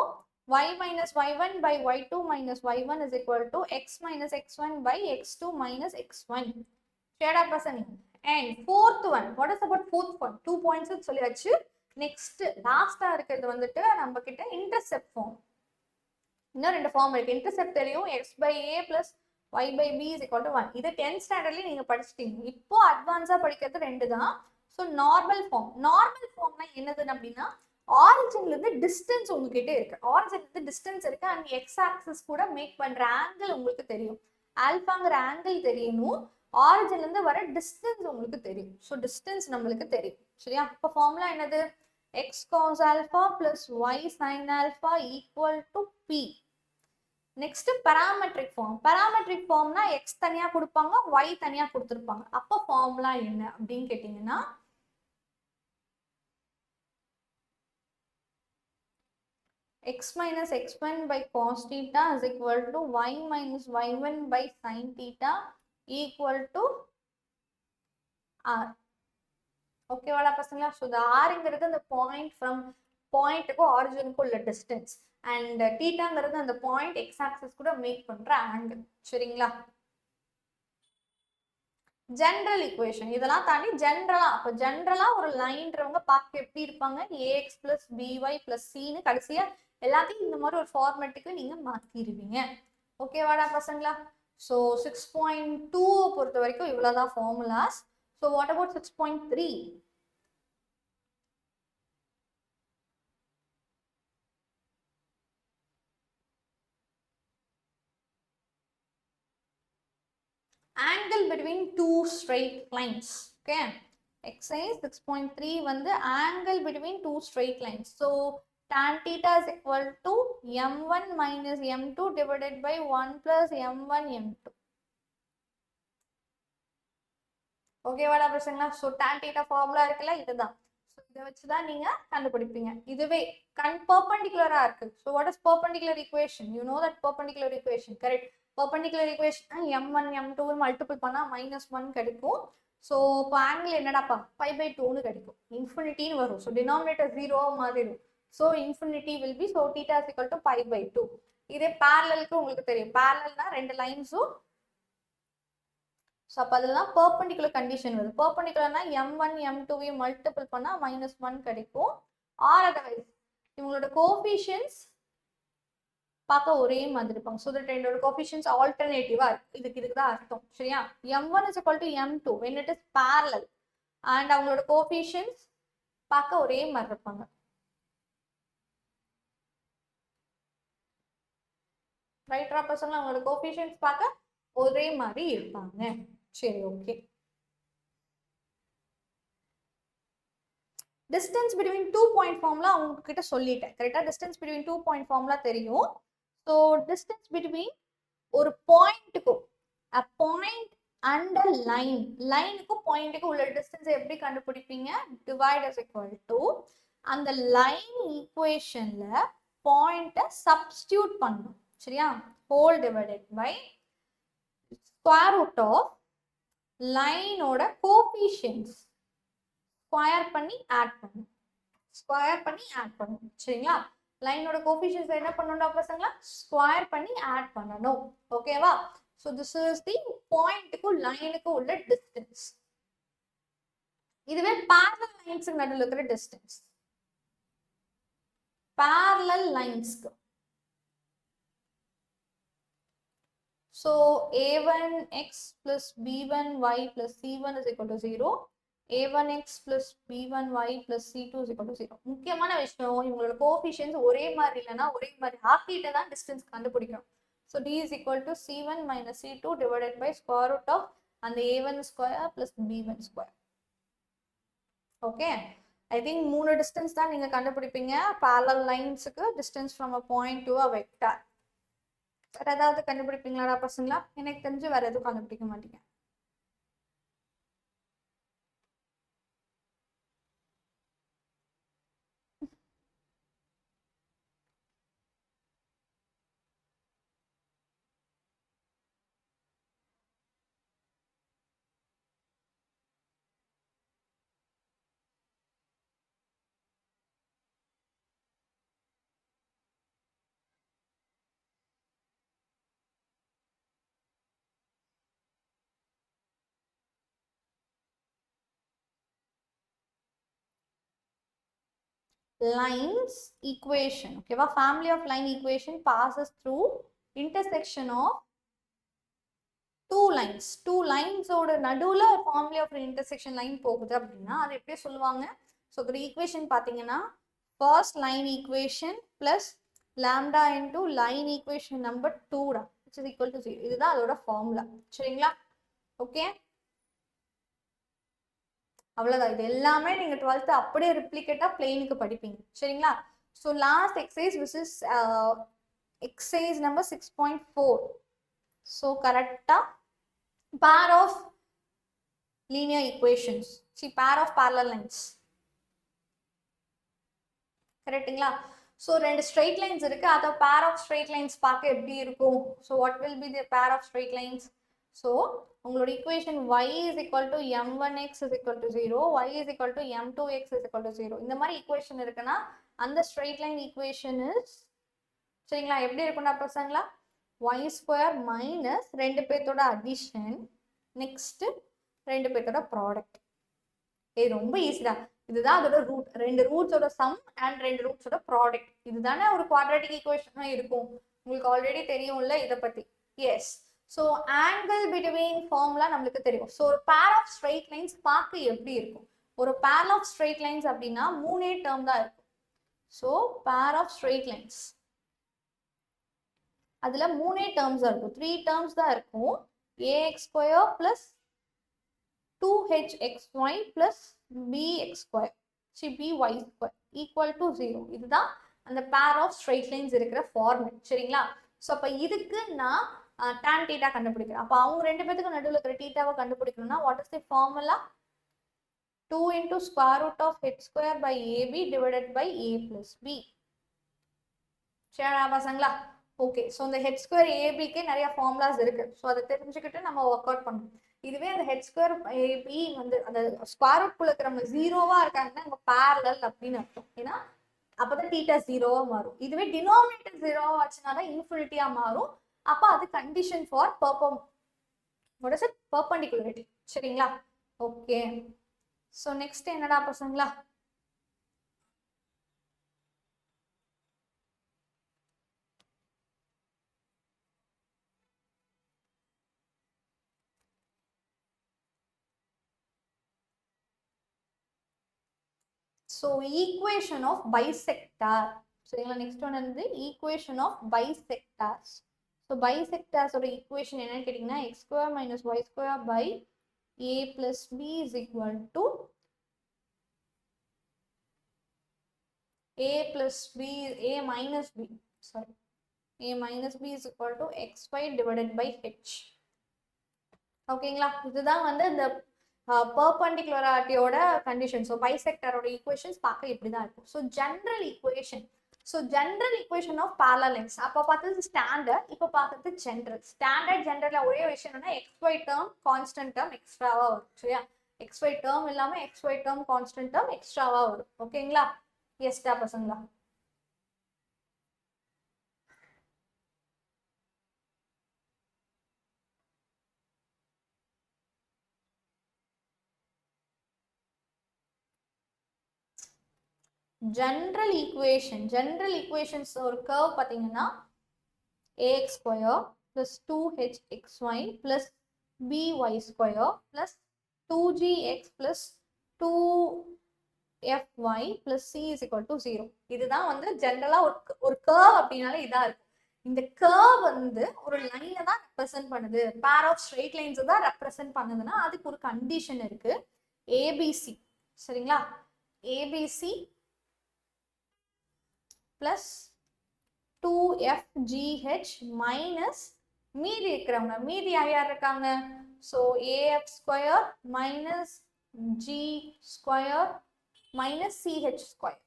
y minus y1 by y2 minus y1 is equal to x minus x1 by x2 minus x1. Share up person. And fourth one, what is about fourth one? 2 points சொல்லியாச்சு. Next லாஸ்டா இருக்கிறது வந்துட்டு நம்ம கிட்ட intercept form. இன்னும் 2 form இருக்கு. Intercept தெரியும், x by a plus y by b is equal to 1. இது 10th ஸ்டாண்டர்ட்லயே நீங்க படிச்சிட்டீங்க. இப்போ அட்வான்ஸா படிக்கிறது 2 தான். ஸோ நார்மல் ஃபார்ம்னா என்னதுன்னு அப்படின்னா ஆரிஜின்ல இருந்து டிஸ்டன்ஸ் உங்ககிட்ட இருக்கு. ஆரிஜின்ல இருந்து டிஸ்டன்ஸ் இருக்கு அண்ட் எக்ஸ் ஆக்சிஸ் கூட மேக் பண்ற ஆங்கிள் உங்களுக்கு தெரியும். ஆல்பாங்கிற ஆங்கிள் தெரியணும், ஆரிஜின்ல இருந்து வர டிஸ்டன்ஸ் உங்களுக்கு தெரியும். ஸோ டிஸ்டன்ஸ் நம்மளுக்கு தெரியும். சரியா? இப்போ ஃபார்முலா என்னது? X cos alpha plus y sine alpha equal to p. Next parametric ஃபார்ம்னா எக்ஸ் தனியா கொடுப்பாங்க, ஒய் தனியா கொடுத்துருப்பாங்க. அப்போ ஃபார்முலா என்ன அப்படின்னு கேட்டீங்கன்னா x minus x1 by cos theta is equal to y minus y1 by sin theta equal to r. Okay வாடா பசங்களா? ஸோ இந்த ஆர்ங்கிறது அந்த பாயிண்ட் ஃப்ரம் பாயிண்ட்டுக்கும் ஆரிஜினுக்கும் உள்ள டிஸ்டன்ஸ் அண்ட் தீட்டாங்கிறது அந்த பாயிண்ட் எக்ஸ் ஆக்சிஸ் கூட மேக் பண்ற ஆங்கிள். சரிங்களா? ஜென்ரல் ஈக்குவேஷன் இதெல்லாம் தாண்டி ஜென்ரலா ஒரு லைன்றவங்க பார்க்க எப்படி இருப்பாங்க? ax பிளஸ் by பிளஸ் cன்னு கடைசியா எல்லாத்தையும் இந்த மாதிரி ஒரு ஃபார்மேட்டுக்கு நீங்க மாத்திடுவீங்க. ஓகேவாடா பசங்களா? ஸோ 6.2 பொறுத்த வரைக்கும் இவ்வளவுதான் formulas. So what about 6.3? angle between two straight lines. Okay, exercise 6.3 வந்து angle between two straight lines. So tan theta is equal to m1 minus m2 divided by 1 plus m1 m2. Okay வாடா பசங்களா? So tan theta formula இருக்குல்ல, இதுதான். So இதை வச்சுதான் நீங்க கண்டுபிடிப்பீங்க. இதுவே பர்பண்டிகுலரா இருக்கு. So what is perpendicular equation? You know that perpendicular equation, correct? Perpendicular equation m1 m2 multiple பண்ணா -1 கிடைக்கும். ஸோ இப்போ ஆங்கிள் என்னடாப்பா π/2ன்னு கிடைக்கும். இன்ஃபினிட்டின்னு வரும். ஸோ டினாமினேட்டர் 0 மாறிடும். So infinity will be, so θ is equal to π/2. இதே பேரலலுக்கு உங்களுக்கு தெரியும், பேரலல்னா 2 லைன்ஸும். ஸோ அப்போ அதெல்லாம் பர்பண்டிகுலர் கண்டிஷன் வருது. பர்பண்டிகுலர்னா m1 m2 மல்டிபிள் பண்ணா -1 கிடைக்கும். ஆர் அதர்வைஸ் இவங்களோட கோஎஃபிஷியன்ட்ஸ் பார்க்க ஒரே மாதிரி இருப்பாங்க. ஸோ தட் ரெண்டோட கோஎஃபிஷியன்ட்ஸ் ஆல்டர்னேட்டிவா இருக்கு. இதுக்கு தான் அர்த்தம். சரியா? m1 is equal to m2 when it is parallel and அவங்களோட கோஎஃபிஷியன்ட்ஸ் பார்க்க ஒரே மாதிரி இருப்பாங்க. ரைட்டரா பசங்க? அவங்களோட கோஎஃபிஷியன்ட்ஸ் பார்க்க ஒரே மாதிரி இருப்பாங்க. சரி, okay. Distance between 2 point formula உங்ககிட்ட சொல்லிட்டேன், correct? Distance between 2 point formula தெரியும். ஸோ டிஸ்டன்ஸ் பிட்வீன் ஒரு பாயிண்ட்டுக்கும் பாயிண்ட் அண்ட் லைனுக்கும் பாயிண்ட்டுக்கும் உள்ள டிஸ்டன்ஸ் எப்படி கண்டுபிடிப்பீங்க? டிவைட் இஸ் ஈக்குவல் டு அந்த லைன் ஈக்குவேஷன்ல பாயிண்ட்டை சப்ஸ்டியூட் பண்ணணும். சரியா? Whole divided by square root of லைனோட கோஎஃபிஷியன்ட்ஸ் ஸ்கொயர் பண்ணி ஆட் பண்ணும். சரிங்களா? லைனோட கோஎஃபிஷியன்ட்ஸ் என்ன பண்ணணும்டா பசங்களா, ஸ்கொயர் பண்ணி ஆட் பண்ணணும். ஓகேவா? ஸோ திஸ் இஸ் தி பாயிண்ட்டுக்கும் லைனுக்கும் உள்ள டிஸ்டன்ஸ். இதுவே parallel லைன்ஸுக்கு நடுவில் இருக்கிற distance. parallel லைன்ஸ்க்கு so a1x plus b1y plus c1 is equal to 0, a1x plus b1y plus c2 is equal to 0. முக்கியமான விஷயம், இவங்களோட கோஎஃபிஷியன்ட்ஸ் ஒரே மாதிரி இல்லைன்னா ஒரே மாதிரி ஆக்கிட்டு தான் டிஸ்டன்ஸ் கண்டுபிடிக்கணும். so d is equal to c1 minus c2 divided by square root of அந்த a1 square plus b1 square. Okay, I think 3 distance தான் நீங்க கண்டுபிடிப்பீங்க parallel லைன்ஸுக்கு, distance from a point to a vector. வேற ஏதாவது கண்டுபிடிப்பீங்களாடா பசங்களா? எனக்கு தெரிஞ்சு வேற எதுவும் கண்டுபிடிக்க மாட்டீங்க. lines equation, ஓகேவா? family of line equation passes through intersection of two lines. two lines ஓட நடுவுல family of intersection line போகுது அப்படின்னா அது எப்படி சொல்லுவாங்க? ஸோ ஒரு ஈக்குவேஷன் பார்த்தீங்கன்னா first line equation plus lambda into line equation number 2 which is equal to 0. இதுதான் அதோட ஃபார்முலா. சரிங்களா? ஓகே, அவ்வளோதான். இது எல்லாமே நீங்கள் 12th அப்படியே ரிப்ளிகேட்டாக பிளெயினுக்கு படிப்பீங்க. சரிங்களா? So last exercise which is exercise number 6.4. So கரெக்டாக pair of linear equations, see pair of parallel lines, கரெக்டுங்களா? ஸோ 2 straight lines இருக்கு, அதை pair of straight lines பார்க்க எப்படி இருக்கும்? So what will be the pair of straight lines? So உங்களோட equation y is equal to m1x is equal to 0, y is equal to m2x is equal to 0. இந்த மாதிரி equation இருக்குன்னா அந்த straight line equation is, சரிங்களா, எப்படி இருக்கும்னா பசங்களா, y square minus 2 பேர்த்தோட addition next 2 பேர்த்தோட ப்ராடக்ட். இது ரொம்ப ஈஸி தான். இதுதான் அதோட ரூட், 2 ரூட்ஸோட சம் அண்ட் 2 ரூட்ஸோட ப்ராடக்ட். இதுதானே ஒரு குவாட்ராட்டிக் ஈக்குவேஷனா இருக்கும். உங்களுக்கு ஆல்ரெடி தெரியும்ல இதை பத்தி. Yes, so angle between formula நம்மளுக்கு தெரியும். ஸோ ஒரு பேர் ஆஃப் ஸ்ட்ரெயிட் லைன்ஸ் பார்க்க எப்படி இருக்கும்? ஒரு பேர் ஆஃப் ஸ்ட்ரெயிட் லைன்ஸ் அப்படின்னா 3 டேர்ம் தான் இருக்கும். So pair of straight lines அதுல 3 டேர்ம்ஸ் இருக்கும், 3 டேர்ம்ஸ் தான் இருக்கும். ax square plus 2hxy plus bx square by square equal to 0. இதுதான் அந்த பேர் ஆஃப் ஸ்ட்ரெயிட் லைன்ஸ் இருக்கிற ஃபார்முலா. சரிங்களா? ஸோ அப்போ இதுக்கு நான் tan theta கண்டுபிடிக்கிறேன். அப்போ அவங்க 2 பேத்துக்கு நடுவில் இருக்கிற தீட்டாவை கண்டுபிடிக்கணும்னா what is the formula? 2 into square root of h square by ab divided by a plus b. சரியா பசங்களா? ஓகே, ஸோ இந்த ஹெச் ஸ்கொயர் ஏபிக்கு நிறைய ஃபார்முலாஸ் இருக்கு. ஸோ அதை தெரிஞ்சுக்கிட்டு நம்ம ஒர்க் அவுட் பண்ணணும். இதுவே அந்த ஹெச் ஸ்கொயர் ஏபி வந்து அந்த ஸ்கொயர் ரூட் குள்ள இருக்கிறவங்க 0வா இருக்காங்கன்னா அங்கே பேரலல் அப்படின்னு அர்த்தம். ஏன்னா அப்பதான் தீட்டா 0வா மாறும். இதுவே டினாமினேட்டர் 0வா வச்சுனாதான் இன்ஃபினிட்டியா மாறும். அப்போ அது கண்டிஷன் ஃபார் பெர்பெண்டிகுலரிட்டி. சரிங்களா? ஓகே, ஸோ நெக்ஸ்ட் என்னடா பசங்களா? So equation of bisector. சரிங்களா? நெக்ஸ்ட் ஒன் வந்து equation of bisectors. So bisectors ஓட equation என்னன்னு கேட்டிங்கன்னா x square minus y square by a plus b is equal to a plus b, a minus b, sorry, a minus b is equal to xy divided by h. ஓகேங்களா? இதுதான் வந்து இந்த பெர்பெண்டிகுலரிட்டியோட condition. So பைசெக்டரோட equations பார்க்க இப்படி தான் இருக்கும். So general equation, so general equation of parallel lines. அப்போ பார்த்தது ஸ்டாண்டர்ட், இப்போ பார்த்தது ஜென்ரல். ஸ்டாண்டர்ட் ஜென்ரல்ல ஒரே விஷயம் என்னன்னா xy டேர்ம் கான்ஸ்டன்ட் டேர்ம் எக்ஸ்ட்ராவா வரும். சரியா? xy டேர்ம் இல்லாம xy டேர்ம் கான்ஸ்டன்ட் டேர்ம் எக்ஸ்ட்ராவா வரும். ஓகேங்களா? எஸ்டா பசங்களா? ஜென்ரல் ஈக்குவேஷன்ஸ் ஒரு கர்வ் பார்த்தீங்கன்னா ax square plus 2hxy plus by square plus 2gx plus 2fy plus c is equal to 0. இதுதான் வந்து ஜென்ரலா ஒரு கர்வ் அப்படின்னாலே இதான் இருக்கும். இந்த கர்வ் வந்து ஒரு லைனை தான் ரெப்ரசென்ட் பண்ணுது, பேர் ஆஃப் ஸ்ட்ரெயிட் லைன்ஸ் தான் ரெப்ரசென்ட் பண்ணுதுன்னா அதுக்கு ஒரு கண்டிஷன் இருக்கு. ஏபிசி சரிங்களா, ஏபிசி பிளஸ் 2fgh மைனஸ் மீதி இருக்கிறவங்க, மீதி யார் இருக்காங்க, so a f square minus g square minus c h square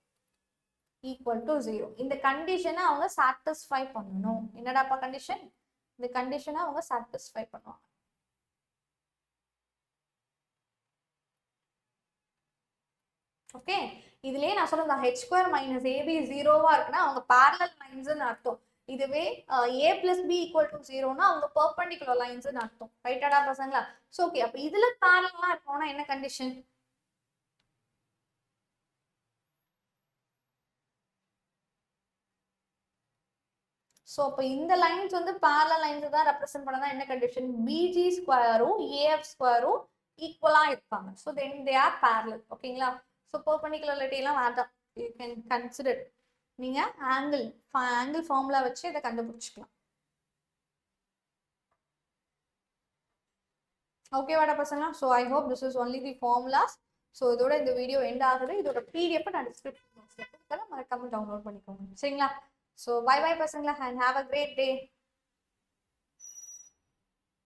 equal to 0. இந்த கண்டிஷனை அவங்க சாட்டிஸ்ஃபை பண்ணணும். என்னடாப்பா கண்டிஷன்? இந்த கண்டிஷனை அவங்க சாட்டிஸ்ஃபை பண்ணுவாங்க. ஓகே, இதுலயே நான் சொல்றேன் ஹெச் ஸ்கொயர் மைனஸ் ஏபி 0வா இருக்குன்னா அவங்க parallel லைன்ஸ்னு அர்த்தம். இதுவே a plus b equal to 0னா அவங்க பெர்பெண்டிகுலர் லைன்ஸ்னு அர்த்தம். ரைட்டாடா பசங்களா? ஸோ ஓகே, அப்போ இதுல parallel-ஆ இருக்கணும்னா என்ன கண்டிஷன்? ஸோ அப்போ இந்த லைன்ஸ் வந்து parallel லைன்ஸ் தான் ரெப்ரசென்ட் பண்ணதான் என்ன கண்டிஷன்? பிஜி ஸ்கொயரும் ஏஎஃப் ஸ்கொயரும் ஈக்குவலா இருப்பாங்க. So then they are parallel. ஓகேங்களா? ஸோ பெர்பெண்டிகுலாரிட்டி எல்லாம் வேண்டாம், யூ கேன் கன்சிடர். நீங்க ஆங்கிள் ஃபார்முலா வச்சு இதை கண்டுபிடிச்சிக்கலாம். ஓகேவாடா பசங்க? So I hope this is only the formulas. So இதோட இந்த வீடியோ எண்ட் ஆகுது. இதோட பிடிஎஃப் நான் டிஸ்கிரிப்ஷன் பாக்ஸ்ல கொடுக்குறேன், மறக்காம டவுன்லோட் பண்ணிக்கோங்க. சரிங்களா? ஸோ பை பை பசங்களா, and have a great day.